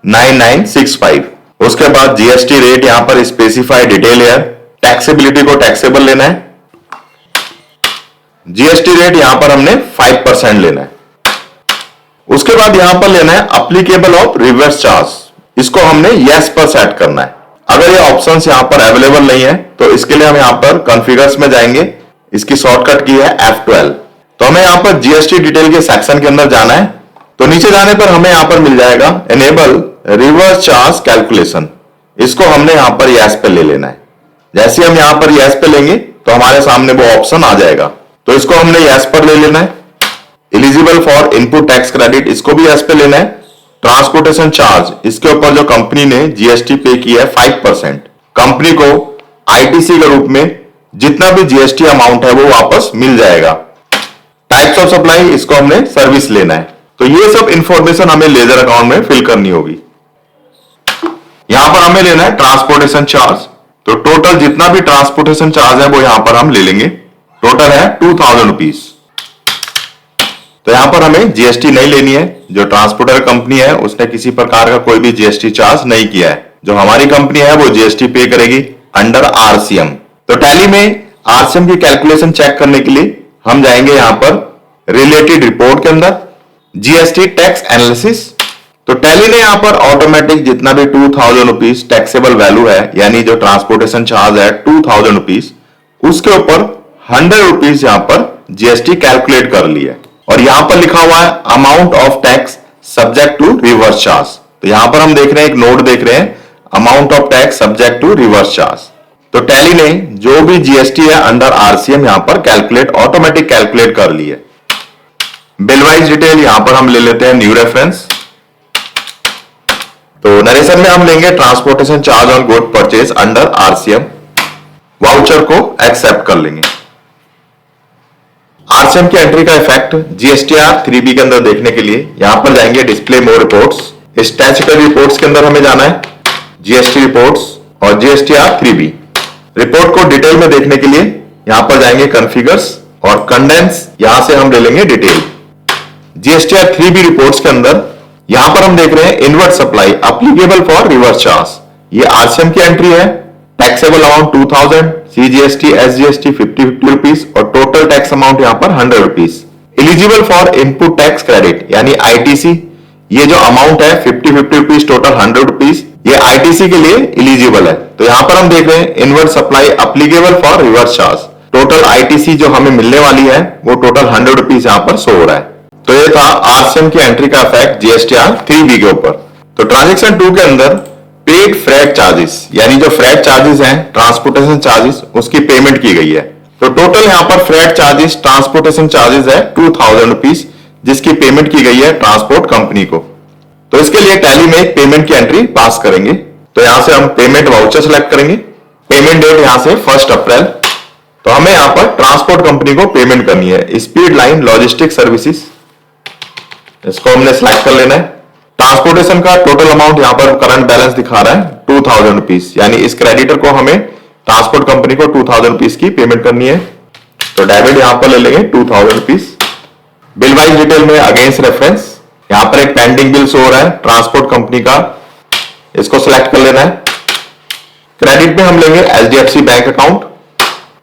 9965। उसके बाद जीएसटी रेट यहां पर स्पेसिफाई डिटेल है। टैक्सेबिलिटी को टैक्सेबल लेना है। जीएसटी रेट यहां पर हमने 5% लेना है। उसके बाद यहां पर लेना है अप्लीकेबल ऑफ रिवर्स चार्ज। इसको हमने यस पर सेट करना है। अगर ये ऑप्शंस यहां पर अवेलेबल नहीं है तो इसके लिए हम यहां पर कॉन्फ़िगर्स में जाएंगे। इसकी शॉर्टकट की है F12। तो हमें यहां पर जीएसटी डिटेल के सेक्शन के अंदर जाना है। तो नीचे जाने पर हमें यहां पर मिल जाएगा एनेबल रिवर्स चार्ज कैलकुलेशन। इसको हमने यहां पर यस पे ले लेना है। जैसे हम यहां पर यस पे लेंगे तो हमारे सामने वो ऑप्शन आ जाएगा। तो इसको हमने यस पर ले लेना है। Eligible for input tax credit, इसको भी यस पे लेना है। ट्रांसपोर्टेशन चार्ज, इसके ऊपर जो कंपनी ने जीएसटी पे किया है 5%, कंपनी को आईटीसी के रूप में जितना भी जीएसटी अमाउंट है वो वापस मिल जाएगा। टाइप्स ऑफ सप्लाई, इसको हमने सर्विस लेना है। तो ये सब इंफॉर्मेशन हमें लेजर अकाउंट में फिल करनी होगी। यहां पर हमें लेना है ट्रांसपोर्टेशन चार्ज। तो टोटल जितना भी ट्रांसपोर्टेशन चार्ज है वो यहां पर हम ले लेंगे। टोटल है 2000 रुपीज। तो यहां पर हमें जीएसटी नहीं लेनी है। जो ट्रांसपोर्टर कंपनी है उसने किसी प्रकार का कोई भी जीएसटी चार्ज नहीं किया है। जो हमारी कंपनी है वो जीएसटी पे करेगी अंडर आरसीएम। तो टैली में आरसीएम की कैलकुलेशन चेक करने के लिए हम जाएंगे यहां पर रिलेटेड रिपोर्ट के अंदर जीएसटी टैक्स एनालिसिस। तो टैली ने यहां पर ऑटोमेटिक जितना भी 2000 रुपीज टैक्सेबल वैल्यू है, यानी जो ट्रांसपोर्टेशन चार्ज है 2000 रुपीज, उसके ऊपर 100 रुपीज यहां पर जीएसटी कैलकुलेट कर लिया है। और यहां पर लिखा हुआ है amount of tax subject to reverse charge. तो यहां पर हम देख रहे हैं, एक नोट देख रहे हैं, amount of tax subject to reverse charge. तो टैली ने जो भी जीएसटी है अंडर आरसीएम यहां पर कैलकुलेट, ऑटोमेटिक कैलकुलेट कर ली है। बिल वाइज डिटेल यहां पर हम ले लेते हैं न्यू रेफरेंस। तो नरेशन में हम लेंगे transportation charge on good purchase under RCM. Voucher को एक्सेप्ट कर लेंगे। आरसीएम की एंट्री का इफेक्ट जीएसटीआर 3B के अंदर देखने के लिए यहां पर जाएंगे display more reports. Statutory reports के अंदर हमें जाना है जीएसटी रिपोर्ट्स और जीएसटीआर 3B। रिपोर्ट को डिटेल में देखने के लिए यहां पर जाएंगे कॉन्फ़िगर्स और कंडेंस, यहां से हम ले लेंगे डिटेल। जीएसटीआर 3B रिपोर्ट्स के अंदर यहां पर हम देख रहे हैं inward supply applicable for reverse charge. ये आरसीएम की एंट्री है। Taxable amount 2000, CGST SGST 50 rupees और टोटल टैक्स अमाउंट यहां पर 100 rupees. Eligible for input tax credit यानी आईटीसी, ये जो अमाउंट है 50 रुपीज टोटल 100 रुपीज, ये आईटीसी के लिए एलिजिबल है। तो यहां पर हम देख रहे हैं inward supply applicable for reverse charge. Total ITC जो हमें मिलने वाली है वो टोटल 100 रुपीज यहां पर शो हो रहा है। तो ये था आरसीएम की एंट्री का इफेक्ट जीएसटीआर 3B के ऊपर। तो ट्रांजैक्शन 2 के अंदर पेड फ्रेट चार्जेस, यानी जो फ्रेट चार्जेस हैं ट्रांसपोर्टेशन चार्जेस, उसकी पेमेंट की गई है। तो टोटल यहां पर फ्रेट चार्जेस ट्रांसपोर्टेशन चार्जेस है 2000 रुपीज, जिसकी पेमेंट की गई है ट्रांसपोर्ट कंपनी को। तो इसके लिए टैली में एक पेमेंट की एंट्री पास करेंगे। तो यहां से हम पेमेंट वाउचर सेलेक्ट करेंगे। पेमेंट डेट यहां से 1 अप्रैल। तो हमें यहां पर ट्रांसपोर्ट कंपनी को पेमेंट करनी है स्पीड लाइन लॉजिस्टिक सर्विसेज, इसको हमने सिलेक्ट कर लेना है। ट्रांसपोर्टेशन का टोटल अमाउंट यहां पर करंट बैलेंस दिखा रहा है 2000 रुपीज, यानी इस क्रेडिटर को हमें ट्रांसपोर्ट कंपनी को 2000 रुपीज की पेमेंट करनी है। तो डेबिट यहां पर ले लेंगे 2000 रुपीज। बिल वाइज डिटेल में अगेंस्ट रेफरेंस यहां पर एक पेंडिंग बिल शो हो रहा है ट्रांसपोर्ट कंपनी का, इसको सिलेक्ट कर लेना है। क्रेडिट में हम लेंगे एचडीएफसी बैंक अकाउंट।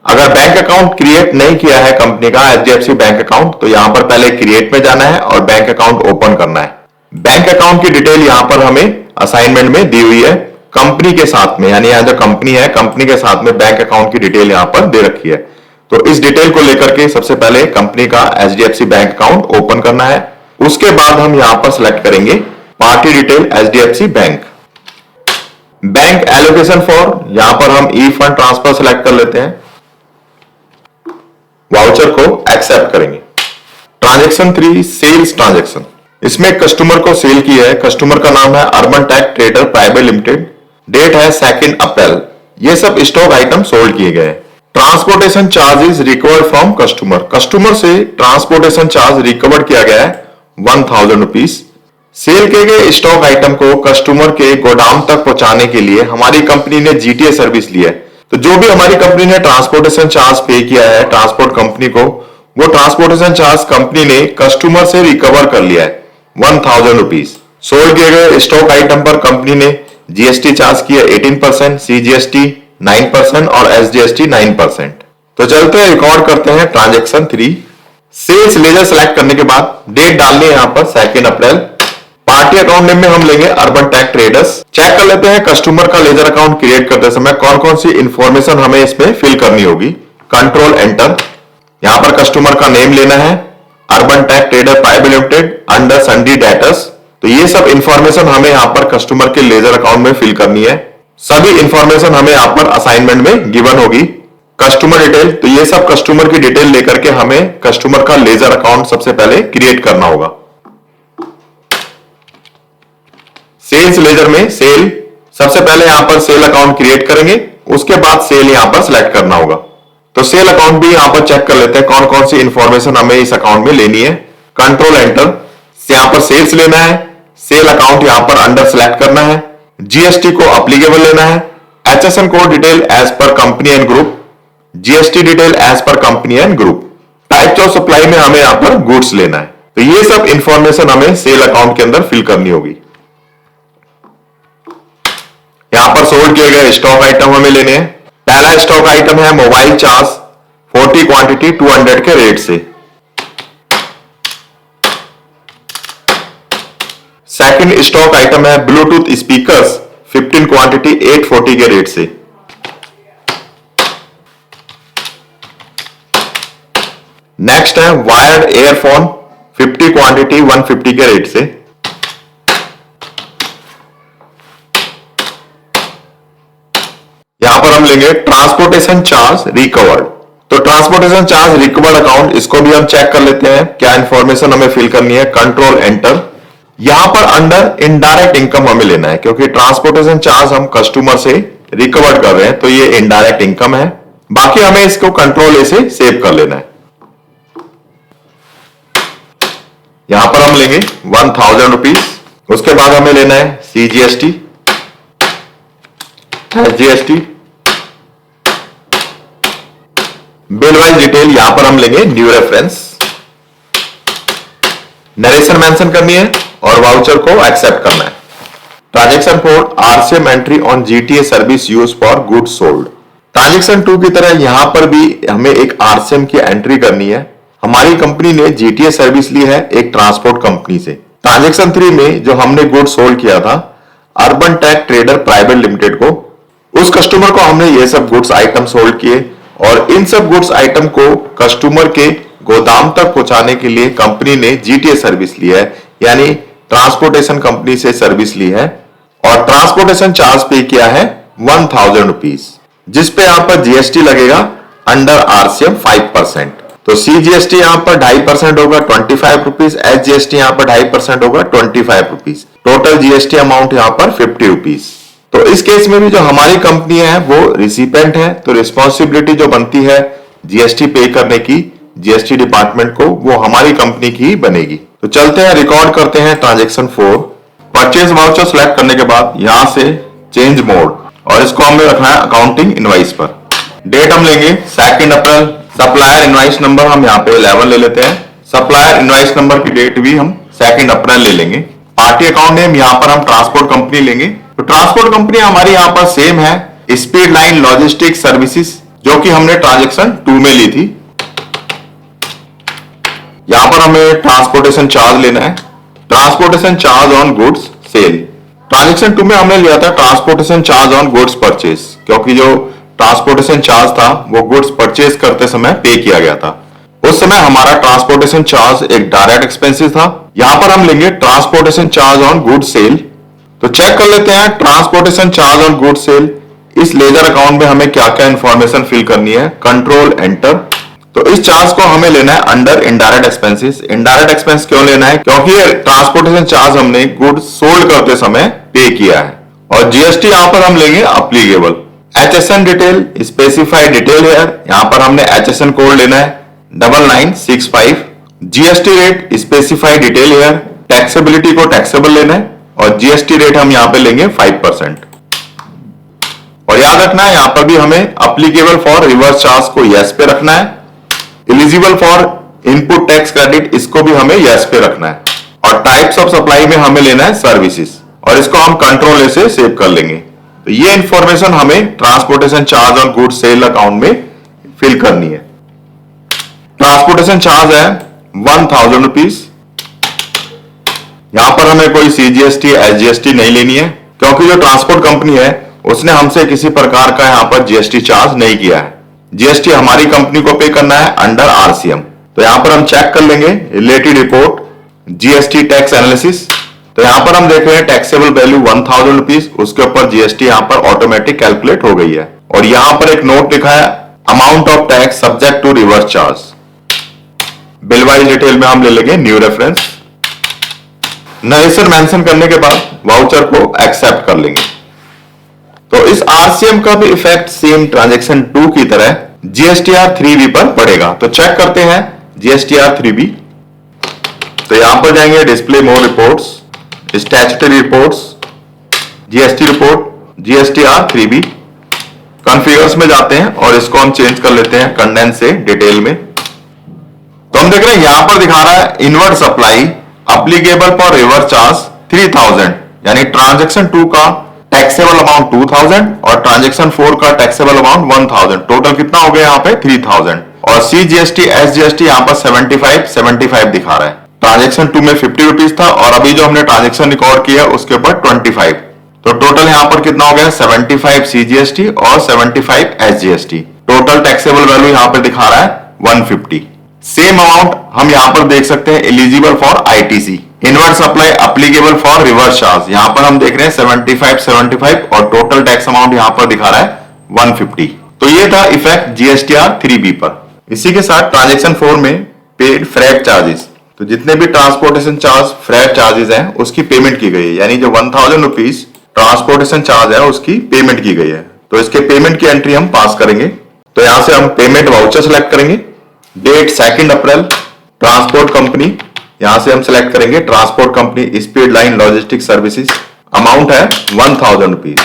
अगर बैंक अकाउंट क्रिएट नहीं किया है कंपनी का एचडीएफसी बैंक अकाउंट, तो यहां पर पहले क्रिएट में जाना है और बैंक अकाउंट ओपन करना है। बैंक अकाउंट की डिटेल यहां पर हमें असाइनमेंट में दी हुई है कंपनी के साथ में, यानी यहां जो कंपनी है कंपनी के साथ में बैंक अकाउंट की डिटेल यहां पर दे रखी है। तो इस डिटेल को लेकर के सबसे पहले कंपनी का एचडीएफसी बैंक अकाउंट ओपन करना है। उसके बाद हम यहां पर सिलेक्ट करेंगे party detail HDFC bank. Bank allocation for, यहां पर हम ई फंड ट्रांसफर सेलेक्ट कर लेते हैं, वाउचर को एक्सेप्ट करेंगे। ट्रांजैक्शन 3 सेल्स ट्रांजैक्शन, इसमें कस्टमर को सेल किया है, कस्टमर का नाम है Urban Tech Trader Private Limited, date है 2 अप्रैल। ये सब स्टॉक आइटम सोल्ड किए गए। Transportation charges recovered from customer, customer से ट्रांसपोर्टेशन चार्ज रिकवर किया गया है 1000 रुपीज। सेल किए गए स्टॉक आइटम को कस्टमर के गोदाम तक पहुंचाने के लिए हमारी कंपनी ने जीटीए सर्विस ली है। तो जो भी हमारी कंपनी ने ट्रांसपोर्टेशन चार्ज पे किया है ट्रांसपोर्ट कंपनी को, वो ट्रांसपोर्टेशन चार्ज कंपनी ने कस्टमर से रिकवर कर लिया है 1000 रुपीज। सोल्ड किए गए स्टॉक आइटम पर कंपनी ने जीएसटी चार्ज किया 18%, सीजीएसटी 9% और एसजीएसटी 9%। तो चलते हैं रिकॉर्ड करते हैं ट्रांजैक्शन 3। सेल्स लेजर सेलेक्ट करने के बाद डेट डालनी है यहां पर 2 अप्रैल। पार्टी अकाउंट नेम में हम लेंगे अर्बन टेक ट्रेडर्स। चेक कर लेते हैं कस्टमर का लेजर अकाउंट क्रिएट करते समय कौन कौन सी इंफॉर्मेशन हमें इसमें फिल करनी होगी। कंट्रोल एंटर, यहां पर कस्टमर का नेम लेना है, Urban Tech Trader Private Limited under sundry debtors. तो ये सब इंफॉर्मेशन हमें यहां पर कस्टमर के लेजर अकाउंट में फिल करनी है। सभी इंफॉर्मेशन हमें यहां पर असाइनमेंट में गिवन होगी। कस्टमर डिटेल, तो ये सब कस्टमर की डिटेल लेकर के हमें कस्टमर का लेजर अकाउंट सबसे पहले क्रिएट करना होगा। सेल्स लेजर में सेल, सबसे पहले यहां पर सेल अकाउंट क्रिएट करेंगे, उसके बाद सेल यहां पर सिलेक्ट करना होगा। तो सेल अकाउंट भी यहां पर चेक कर लेते हैं कौन कौन सी इंफॉर्मेशन हमें इस अकाउंट में लेनी है। कंट्रोल एंटर, यहां पर सेल्स लेना है, सेल अकाउंट यहां पर अंडर सिलेक्ट करना है, जीएसटी को अप्लीकेबल लेना है, HSN code detail as per company and group, GST detail as per company and group, types of supply में हमें यहां पर गुड्स लेना है। तो ये सब इंफॉर्मेशन हमें सेल अकाउंट के अंदर फिल करनी होगी। यहां पर सोल्ड किए गए स्टॉक आइटम हमें लेने हैं। पहला स्टॉक आइटम है मोबाइल चार्ज 40 क्वांटिटी 200 के रेट से। सेकंड स्टॉक आइटम है ब्लूटूथ स्पीकर्स 15 क्वांटिटी 840 के रेट से। नेक्स्ट है वायर्ड एयरफोन 50 क्वांटिटी 150 के रेट से। यहां पर हम लेंगे ट्रांसपोर्टेशन चार्ज रिकवर्ड। तो ट्रांसपोर्टेशन चार्ज रिकवर्ड अकाउंट, इसको भी हम चेक कर लेते हैं क्या इंफॉर्मेशन हमें फिल करनी है। कंट्रोल एंटर, यहां पर अंडर इनडायरेक्ट इनकम हमें लेना है क्योंकि ट्रांसपोर्टेशन चार्ज हम कस्टमर से रिकवर कर रहे हैं, तो ये इनडायरेक्ट इनकम है। बाकी हमें इसको कंट्रोल ए से सेव कर लेना है। यहां पर हम लेंगे 1000 रुपीज। उसके बाद हमें लेना है CGST, GST, bill wise detail, यहां पर हम लेंगे न्यू रेफरेंस, नरेशन मेंशन करनी है और वाउचर को एक्सेप्ट करना है। Transaction 4 RCM entry on GTA service use for goods sold. Transaction 2 की तरह यहां पर भी हमें एक आरसीएम की एंट्री करनी है। हमारी कंपनी ने जीटीए सर्विस ली है एक ट्रांसपोर्ट कंपनी से। ट्रांजैक्शन 3 में जो हमने गुड्स सोल्ड किया था Urban Tech Trader Private Limited को, उस कस्टमर को हमने ये सब गुड्स आइटम सोल्ड किए और इन सब गुड्स आइटम को कस्टमर के गोदाम तक पहुंचाने के लिए कंपनी ने जीटीए सर्विस ली है, यानी ट्रांसपोर्टेशन कंपनी से सर्विस ली है और ट्रांसपोर्टेशन चार्ज पे किया है 1000 रुपीज, जिसपे यहां पर जीएसटी लगेगा अंडर आरसीएम 5%। तो सीजीएसटी यहां पर 2.5% होगा 25 रुपीज, एसजीएसटी यहां पर 2.5% होगा 25 रुपीज, टोटल जीएसटी अमाउंट यहां पर 50 रुपीज। तो इस केस में भी जो हमारी कंपनी है वो रिसिपेंट है, तो रिस्पॉन्सिबिलिटी जो बनती है जीएसटी पे करने की जीएसटी डिपार्टमेंट को, वो हमारी कंपनी की ही बनेगी। तो चलते हैं रिकॉर्ड करते हैं ट्रांजैक्शन 4। परचेज वाउचर सेलेक्ट करने के बाद यहां से चेंज मोड और इसको हमें रखना है अकाउंटिंग इनवाइस पर। डेट हम लेंगे 2 अप्रैल। सप्लायर इनवाइस नंबर हम यहाँ पे 11 ले लेते हैं। सप्लायर इनवाइस नंबर की डेट भी हम 2 अप्रैल ले लेंगे। पार्टी अकाउंट नेम यहाँ पर हम ट्रांसपोर्ट कंपनी लेंगे। तो ट्रांसपोर्ट कंपनी हमारी यहाँ पर सेम है, स्पीड लाइन लॉजिस्टिक्स सर्विसेज, जो कि हमने ट्रांजैक्शन 2 में ली थी। यहां पर हमें ट्रांसपोर्टेशन चार्ज लेना है, transportation charge on goods sale. Transaction 2 में हमने लिया था transportation charge on goods purchase, क्योंकि जो ट्रांसपोर्टेशन चार्ज था वो गुड्स परचेज करते समय पे किया गया था। उस समय हमारा ट्रांसपोर्टेशन चार्ज एक डायरेक्ट एक्सपेंसिस था। यहां पर हम लेंगे transportation charge on goods sale. तो चेक कर लेते हैं transportation charge on good sale. इस लेजर अकाउंट में हमें क्या क्या इंफॉर्मेशन फिल करनी है। Control enter. तो इस चार्ज को हमें लेना है under indirect expenses. Indirect expense क्यों लेना है? क्योंकि ये ट्रांसपोर्टेशन चार्ज हमने गुड सोल्ड करते समय पे किया है। और जीएसटी यहां पर हम लेंगे applicable. HSN detail, specified detail है, यहां पर हमने HSN कोड लेना है 9965। जीएसटी रेट स्पेसिफाइड डिटेल है, टैक्सेबिलिटी को टैक्सेबल लेना है और जीएसटी रेट हम यहां पे लेंगे 5%। और याद रखना है यहां पर भी हमें अप्लीकेबल फॉर रिवर्स चार्ज को यस पे रखना है। Eligible for input tax credit इसको भी हमें यस पे रखना है। और टाइप्स ऑफ सप्लाई में हमें लेना है सर्विसेज और इसको हम कंट्रोल ए से सेव कर लेंगे। तो ये इंफॉर्मेशन हमें transportation charge on good sale account में फिल करनी है। ट्रांसपोर्टेशन चार्ज है 1000 रुपीज। यहां पर हमें कोई सीजीएसटी एसजीएसटी नहीं लेनी है क्योंकि जो ट्रांसपोर्ट कंपनी है उसने हमसे किसी प्रकार का यहां पर जीएसटी चार्ज नहीं किया है। जीएसटी हमारी कंपनी को पे करना है अंडर आरसीएम। तो यहां पर हम चेक कर लेंगे related report GST tax analysis. तो यहां पर हम देख रहे हैं टैक्सेबल वैल्यू 1000 रुपीज, उसके ऊपर जीएसटी यहां पर ऑटोमेटिक कैलकुलेट हो गई है। और यहां पर एक नोट लिखा है amount of tax subject to reverse charge. Bill wise detail में हम ले लेंगे न्यू रेफरेंस। नरेशन मेंशन करने के बाद वाउचर को एक्सेप्ट कर लेंगे। तो इस आरसीएम का भी इफेक्ट सेम ट्रांजैक्शन 2 की तरह जीएसटीआर 3B पर पड़ेगा। तो चेक करते हैं जीएसटीआर 3B। तो यहां पर जाएंगे display more reports, statutory reports, GST report, GSTR 3B। Configures में जाते हैं और इसको हम चेंज कर लेते हैं कंडेंस से डिटेल में। तो हम देख रहे हैं यहां पर दिखा रहा है inward supply applicable for reverse charge 3000, यानी ट्रांजैक्शन 2 का टैक्सेबल अमाउंट 2000 और ट्रांजैक्शन 4 का टैक्सेबल अमाउंट 1000। टोटल कितना हो गया यहाँ पे 3000। और सीजीएसटी एसजीएसटी यहाँ पर 75 दिखा रहा है। ट्रांजैक्शन 2 में 50 रुपीज था और अभी जो हमने ट्रांजैक्शन रिकॉर्ड किया उसके ऊपर 25। तो टोटल यहाँ पर कितना हो गया 75 सीजीएसटी और 75 एसजीएसटी। टोटल टैक्सेबल वैल्यू यहाँ पे दिखा रहा है 150। सेम अमाउंट हम यहाँ पर देख सकते हैं eligible for ITC inward supply applicable for reverse charge. यहां पर हम देख रहे हैं 75 और टोटल टैक्स अमाउंट यहां पर दिखा रहा है 150। तो ये था इफेक्ट जीएसटीआर 3B पर। इसी के साथ ट्रांजैक्शन 4 में पेड फ्रेट चार्जेस। तो जितने भी ट्रांसपोर्टेशन चार्ज फ्रेट चार्जेस हैं उसकी पेमेंट की गई है, यानी जो 1000 रुपीज ट्रांसपोर्टेशन चार्ज है उसकी पेमेंट की गई है। तो इसके पेमेंट की एंट्री हम पास करेंगे। तो यहां से हम पेमेंट वाउचर सेलेक्ट करेंगे। डेट 2 अप्रैल, ट्रांसपोर्ट कंपनी, यहां से हम सिलेक्ट करेंगे transport company speed Line logistic services. Amount है 1000 रुपीज।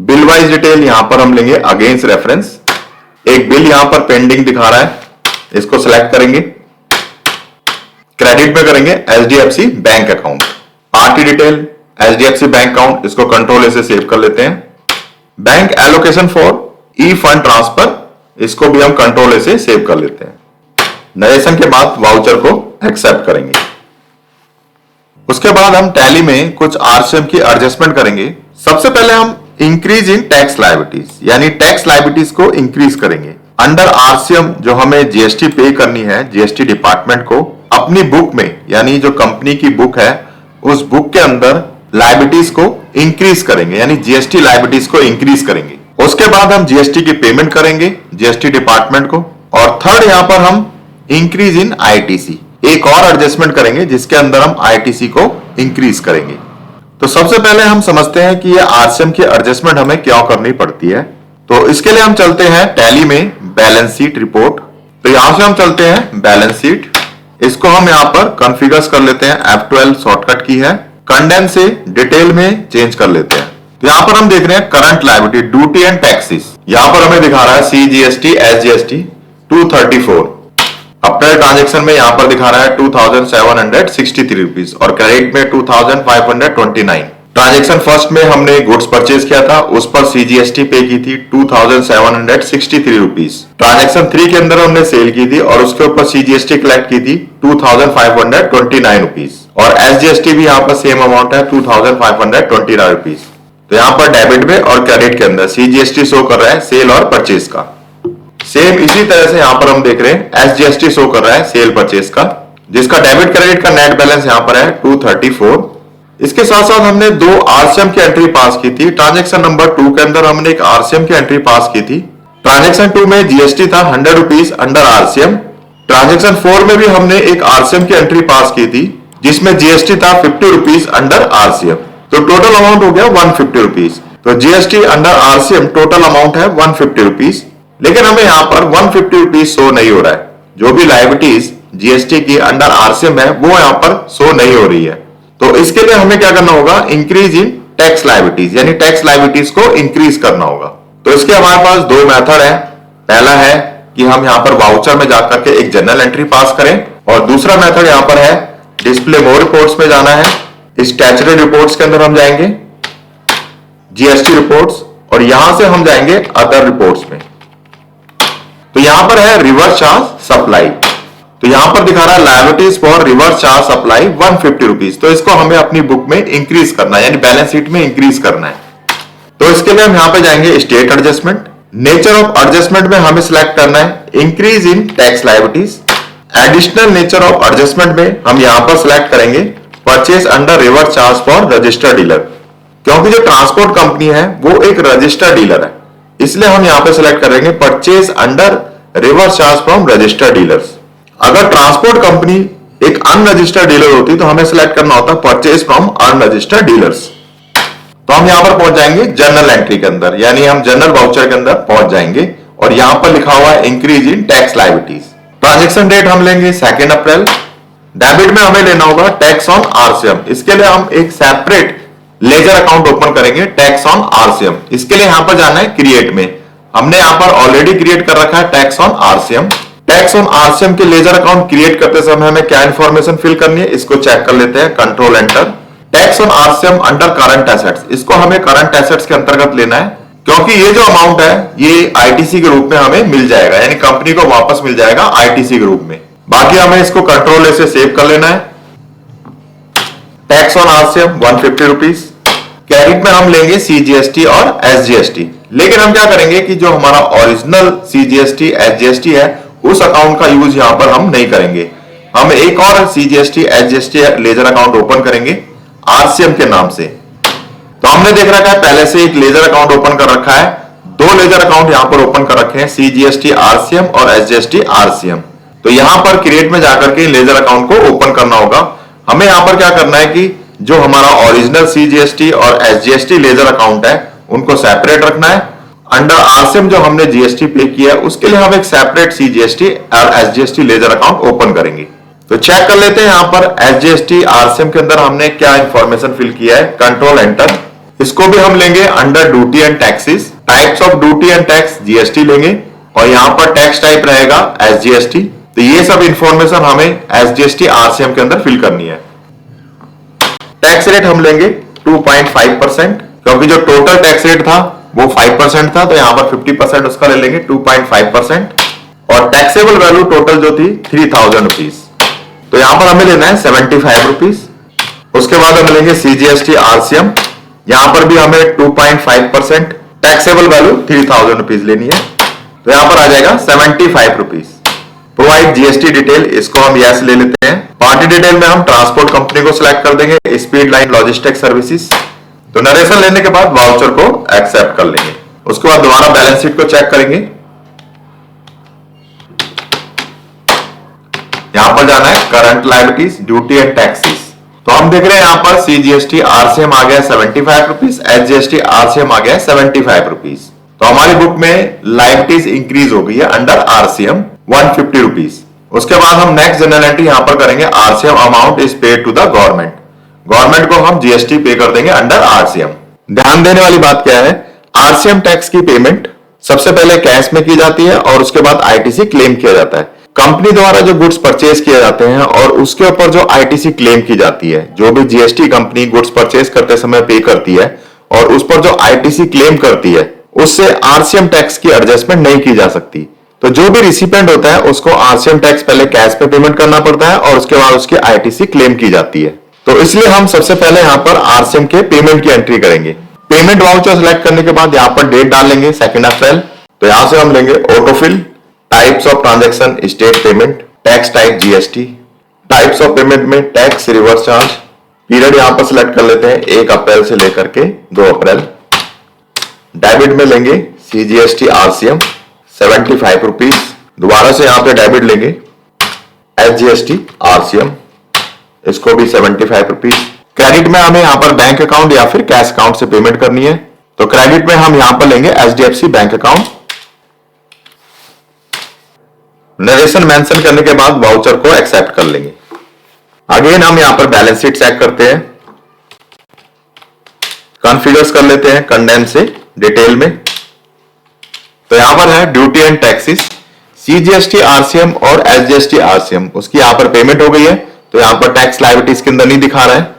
बिल वाइज डिटेल यहां पर हम लेंगे अगेंस्ट रेफरेंस। एक बिल यहां पर पेंडिंग दिखा रहा है, इसको सिलेक्ट करेंगे। क्रेडिट में करेंगे HDFC bank account. RT detail HDFC bank account, इसको कंट्रोल ए से सेव कर लेते हैं। Bank allocation for E fund transfer, इसको भी हम कंट्रोल ए से सेव कर लेते हैं। नरेशन के बाद वाउचर को एक्सेप्ट करेंगे। उसके बाद हम टैली में कुछ आरसीएम की एडजस्टमेंट करेंगे। सबसे पहले हम इंक्रीज इन टैक्स लायबिलिटीज, यानी टैक्स लायबिलिटीज को इंक्रीज करेंगे। अंडर आरसीएम जो हमें जीएसटी पे करनी है जीएसटी डिपार्टमेंट को, अपनी बुक में, यानी जो कंपनी की बुक है उस बुक के अंदर लायबिलिटीज को इंक्रीज करेंगे, यानी जीएसटी लायबिलिटीज को इंक्रीज करेंगे। उसके बाद हम जीएसटी की पेमेंट करेंगे जीएसटी डिपार्टमेंट को। और थर्ड यहां पर हम इंक्रीज इन आईटीसी, एक और एडजस्टमेंट करेंगे जिसके अंदर हम आईटीसी को इंक्रीज करेंगे। तो सबसे पहले हम समझते हैं कि ये आरसीएम की एडजस्टमेंट हमें क्यों करनी पड़ती है। तो इसके लिए हम चलते हैं टैली में बैलेंस शीट रिपोर्ट। तो यहां से हम चलते हैं बैलेंस शीट, इसको हम यहां पर कॉन्फ़िगर कर लेते हैं। F12 शॉर्टकट की है। कंडेंस से डिटेल में चेंज कर लेते हैं। तो यहां पर हम देख रहे हैं current liability duty and taxes, यहां पर हमें दिखा रहा है सीजीएसटी एसजीएसटी 234। अप्रैल ट्रांजैक्शन में यहां पर दिखा रहा है 2763 रुपीज और क्रेडिट में 2529। ट्रांजैक्शन फर्स्ट में हमने गुड्स परचेज किया था, उस पर सीजीएसटी पे की थी 2763 रुपीज। ट्रांजैक्शन 3 के अंदर हमने सेल की थी और उसके ऊपर सीजीएसटी कलेक्ट की थी 2529 रुपीज। और एसजीएसटी भी यहाँ पर सेम अमाउंट है 2529 रुपीज। तो यहाँ पर डेबिट में और क्रेडिट के अंदर सीजीएसटी शो कर रहा है सेल और परचेज का। सेम इसी तरह से यहां पर हम देख रहे हैं एसजीएसटी शो कर रहा है सेल परचेज का, जिसका डेबिट क्रेडिट का नेट बैलेंस यहां पर है 234। इसके साथ साथ हमने दो आरसीएम की एंट्री पास की थी। ट्रांजेक्शन नंबर 2 के अंदर हमने एक आरसीएम की एंट्री पास की थी। ट्रांजेक्शन 2 में जीएसटी था 100 रुपीज अंडर आरसीएम। ट्रांजेक्शन 4 में भी हमने एक आरसीएम की एंट्री पास की थी जिसमें जीएसटी था 50 रुपीज अंडर आरसीएम। तो टोटल अमाउंट हो गया 150 रुपीज। तो GST under RCM total amount है 150 रुपीज। लेकिन हमें यहाँ पर 150 रुपीज शो नहीं हो रहा है। जो भी लायबिलिटीज जीएसटी की अंडर आरसीएम है वो यहाँ पर शो नहीं हो रही है। तो इसके लिए हमें क्या करना होगा, इंक्रीज इन टैक्स लायबिलिटीज, यानी टैक्स लायबिलिटीज को इंक्रीज करना होगा। तो इसके हमारे पास दो मेथड है। पहला है कि हम यहाँ पर वाउचर में जाकर के एक जनरल एंट्री पास करें, और दूसरा मेथड यहाँ पर है डिस्प्ले मोर रिपोर्ट्स में जाना है। स्टैट्यूटरी रिपोर्ट्स के अंदर हम जाएंगे, जीएसटी रिपोर्ट्स, और यहां से हम जाएंगे अदर रिपोर्ट्स में। तो यहां पर है रिवर्स चार्ज सप्लाई। तो यहां पर दिखा रहा है liabilities for reverse charge supply 150 rupees. तो इसको हमें अपनी बुक में इंक्रीज करना है, यानी बैलेंस शीट में इंक्रीज करना है। तो इसके लिए हम यहां पे जाएंगे state adjustment. Nature of adjustment में हमें सिलेक्ट करना है increase in tax liabilities. Additional nature of adjustment में हम यहां पर सिलेक्ट करेंगे purchase under reverse charge for registered dealer, क्योंकि जो ट्रांसपोर्ट कंपनी है वो एक रजिस्टर्ड डीलर है, इसलिए हम यहां पे सिलेक्ट करेंगे purchase under reverse charge from registered dealers. अगर ट्रांसपोर्ट कंपनी एक अनरजिस्टर्ड डीलर होती तो हमें सिलेक्ट करना होता परचेज फ्रॉम अनरजिस्टर्ड डीलर्स। तो हम यहां पर पहुंच जाएंगे जनरल एंट्री के अंदर, यानी हम जनरल वाउचर के अंदर पहुंच जाएंगे, और यहां पर लिखा हुआ है increase in tax liabilities. Transaction date हम लेंगे 2 अप्रैल। डेबिट में हमें लेना होगा टैक्स ऑन आरसीएम। इसके लिए हम एक सेपरेट लेजर अकाउंट ओपन करेंगे टैक्स ऑन आरसीएम। इसके लिए यहां पर जाना है क्रिएट में। हमने यहां पर ऑलरेडी क्रिएट कर रखा है tax on RCM. Tax on RCM के लेजर अकाउंट क्रिएट करते समय हमें क्या इंफॉर्मेशन फिल करनी है, इसको चेक कर लेते हैं। Control enter. Tax on RCM under current assets, इसको हमें करंट एसेट्स के अंतर्गत लेना है, क्योंकि ये जो अमाउंट है ये आईटीसी के रूप में हमें मिल जाएगा, यानी कंपनी को वापस मिल जाएगा आईटीसी के रूप में। बाकी हमें इसको कंट्रोल ए से सेव कर लेना है। Tax on RCM 150 rupees. कैरिट में हम लेंगे सीजीएसटी और एसजीएसटी, लेकिन हम क्या करेंगे कि जो हमारा ओरिजिनल सीजीएसटी एसजीएसटी है उस अकाउंट का यूज यहां पर हम नहीं करेंगे। हम एक और CGST SGST ledger account open करेंगे आरसीएम के नाम से। तो हमने देख रखा है पहले से एक लेजर अकाउंट ओपन कर रखा है, दो लेजर अकाउंट यहां पर ओपन कर रखे हैं, सीजीएसटी आरसीएम और एसजीएसटी आरसीएम। तो यहां पर क्रिएट में जाकर के लेजर अकाउंट को ओपन करना होगा। हमें यहां पर क्या करना है कि जो हमारा ओरिजिनल सीजीएसटी और एसजीएसटी लेजर अकाउंट है उनको सेपरेट रखना है। अंडर आरसीएम जो हमने जीएसटी पे किया है उसके लिए हम एक सेपरेट सीजीएसटी और एसजीएसटी लेजर अकाउंट ओपन करेंगे। तो चेक कर लेते हैं यहां पर एसजीएसटी आरसीएम के अंदर हमने क्या इंफॉर्मेशन फिल किया है। Control enter. इसको भी हम लेंगे under duty and taxes. Types of duty and tax GST लेंगे, और यहां पर टैक्स टाइप रहेगा एसजीएसटी। तो ये सब इंफॉर्मेशन हमें एसजीएसटी आरसीएम के अंदर फिल करनी है। टैक्स रेट हम लेंगे 2.5%, क्योंकि जो टोटल टैक्स रेट था वो 5% था, तो यहां पर 50% उसका ले लेंगे 2.5%। और टैक्सेबल वैल्यू टोटल जो थी 3000 रुपीज, तो यहां पर हमें लेना है 75 रुपीज। उसके बाद हम लेंगे सीजीएसटी आरसीएम, यहां पर भी हमें 2.5%, टैक्सेबल वैल्यू 3000 रुपीज लेनी है, तो यहां पर आ जाएगा 75 रुपीज। प्रोवाइड जीएसटी डिटेल, इसको हम यस ले लेते हैं। पार्टी डिटेल में हम ट्रांसपोर्ट कंपनी को सिलेक्ट कर देंगे, स्पीड लाइन लॉजिस्टिक्स सर्विसेज। तो नरेशन लेने के बाद वाउचर को एक्सेप्ट कर लेंगे। उसके बाद दोबारा बैलेंस शीट को चेक करेंगे। यहां पर जाना है current liabilities, duty and taxes. तो हम देख रहे हैं यहां पर सीजीएसटी आरसीएम आ गया 75 रुपीज, एसजीएसटी आरसीएम आ गया 75 रुपीज। तो हमारी बुक में लायबिलिटीज इंक्रीज हो गई है अंडर आरसीएम 150 रुपीज। उसके बाद हम नेक्स्ट जनरल एंट्री यहां पर करेंगे RCM amount is paid to the government. Government को हम जीएसटी पे कर देंगे अंडर आरसीएम। ध्यान देने वाली बात क्या है, आरसीएम टैक्स की पेमेंट सबसे पहले कैश में की जाती है और उसके बाद आईटीसी क्लेम किया जाता है। कंपनी द्वारा जो गुड्स परचेज किए जाते हैं और उसके ऊपर जो आईटीसी क्लेम की जाती है, जो भी जीएसटी कंपनी गुड्स परचेज करते समय पे करती है और उस पर जो आईटीसी क्लेम करती है, उससे आरसीएम टैक्स की एडजस्टमेंट नहीं की जा सकती। तो जो भी रिसिपेंट होता है उसको आरसीएम टैक्स पहले कैश पे पेमेंट करना पड़ता है और उसके बाद उसकी आईटीसी क्लेम की जाती है। तो इसलिए हम सबसे पहले यहां पर आरसीएम के पेमेंट की एंट्री करेंगे। पेमेंट वाउचर सेलेक्ट करने के बाद यहां पर डेट डाल लेंगे 2 अप्रैल। तो यहां से हम लेंगे autofill, types of transaction state payment, tax type GST, types of payment में टैक्स रिवर्स चार्ज, पीरियड यहां पर सिलेक्ट कर लेते हैं 1 अप्रैल से लेकर के 2 अप्रैल। डेबिट में लेंगे CGST RCM 75 रुपीज। दोबारा से यहां पे डेबिट लेंगे SGST RCM, इसको भी 75 रुपीज। क्रेडिट में हमें यहां पर बैंक अकाउंट या फिर कैश अकाउंट से पेमेंट करनी है, तो क्रेडिट में हम यहां पर लेंगे HDFC bank account. Narration mention करने के बाद वाउचर को एक्सेप्ट कर लेंगे। अगेन हम यहां पर बैलेंस शीट चेक करते हैं, कॉन्फ़िगर्स कर लेते हैं कंडेंस से डिटेल में। तो यहां पर है duty and taxes, CGST RCM और SGST RCM, उसकी यहां पर पेमेंट हो गई है, तो यहां पर टैक्स लायबिलिटीज के अंदर नहीं दिखा रहा है।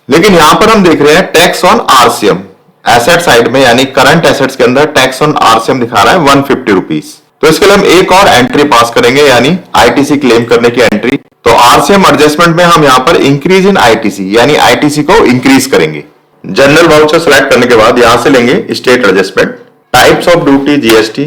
लेकिन यहां पर हम देख रहे हैं tax on RCM asset side में, यानी करंट एसेट्स के अंदर टैक्स ऑन RCM दिखा रहा है 150 रुपीज। तो इसके लिए हम एक और एंट्री पास करेंगे, यानी ITC क्लेम करने की एंट्री। तो RCM एडजस्टमेंट में हम यहां पर इंक्रीज इन ITC, यानी ITC को इंक्रीज करेंगे। जनरल वाउचर सेलेक्ट करने के बाद यहां से लेंगे state adjustment, types of duty GST,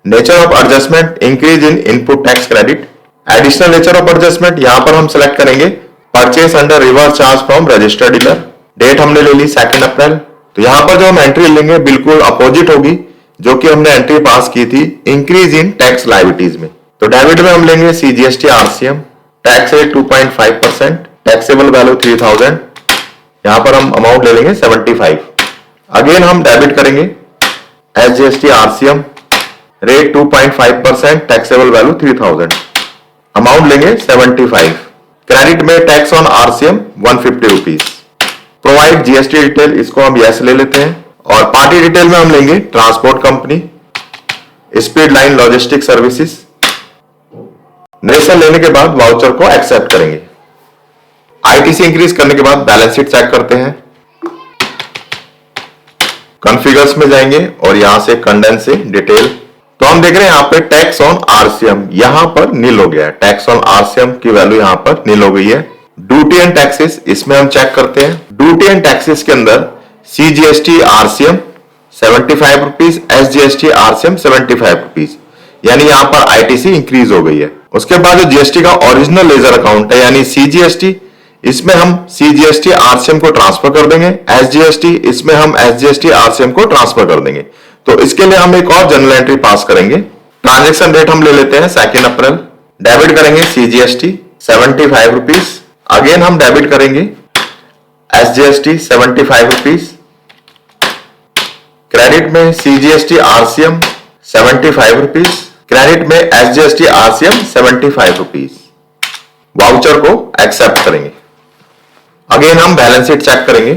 nature of adjustment increase in input tax credit, additional nature of adjustment यहां पर हम सेलेक्ट करेंगे purchase under reverse charge from registered dealer. Date हमने ले ली 2 अप्रैल। तो यहां पर जो हम एंट्री लेंगे बिल्कुल अपोजिट होगी जो कि हमने एंट्री पास की थी इंक्रीज इन टैक्स लायबिलिटीज में। तो डेबिट में हम लेंगे CGST RCM, tax rate 2.5%, taxable value 3000, यहां पर हम अमाउंट ले लेंगे 75। अगेन हम डेबिट करेंगे SGST RCM, rate 2.5%, taxable value 3000, amount लेंगे 75। क्रेडिट में tax on RCM 150 rupees. Provide GST detail, इसको हम यस ले लेते हैं। और पार्टी डिटेल में हम लेंगे transport company, speed Line logistic services. Narration लेने के बाद वाउचर को एक्सेप्ट करेंगे। ITC इंक्रीज करने के बाद बैलेंस शीट चेक करते हैं, कॉन्फ़िगर्स में जाएंगे और यहां से कंडेंस से डिटेल। तो हम देख रहे हैं यहां पे टैक्स ऑन RCM यहां पर नील हो गया है, टैक्स ऑन RCM की वैल्यू यहां पर नील हो गई है। ड्यूटी एंड टैक्सेस, इसमें हम चेक करते हैं। ड्यूटी एंड टैक्सेस के अंदर CGST RCM 75 rupees, SGST RCM 75 rupees, यानी यहां पर ITC इंक्रीज हो गई है। उसके बाद जो GST का ओरिजिनल लेजर अकाउंट है यानी CGST, इसमें हम CGST RCM को ट्रांसफर कर देंगे। SGST, इसमें हम SGST RCM को ट्रांसफर कर देंगे। तो इसके लिए हम एक और जनरल एंट्री पास करेंगे। ट्रांजेक्शन डेट हम ले लेते हैं 2 अप्रैल। डेबिट करेंगे CGST 75 रुपीज। अगेन हम डेबिट करेंगे SGST 75 रुपीज। क्रेडिट में CGST RCM 75 रुपीज, क्रेडिट में SGST RCM 75 रुपीज। वाउचर को एक्सेप्ट करेंगे। अगेन हम बैलेंस शीट चेक करेंगे,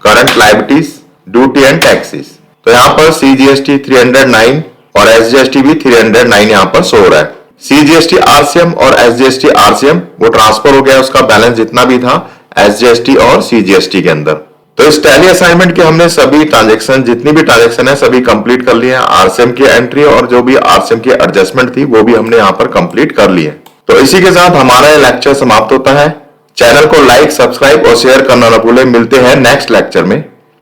current liabilities, duty and taxes. तो यहां पर CGST 309 और SGST भी 309 यहां पर शो हो रहा है। CGST RCM और SGST RCM वो ट्रांसफर हो गया, उसका बैलेंस जितना भी था SGST और CGST के अंदर। तो इस टैली असाइनमेंट के हमने सभी ट्रांजैक्शन, जितनी भी ट्रांजैक्शन है सभी कंप्लीट कर लिए हैं। RCM की एंट्री और जो भी RCM की एडजस्टमेंट थी वो भी हमने यहाँ पर कंप्लीट कर ली है। तो इसी के साथ हमारा ये लेक्चर समाप्त होता है। चैनल को लाइक, सब्सक्राइब और शेयर करना न भूलें। मिलते हैं नेक्स्ट लेक्चर में।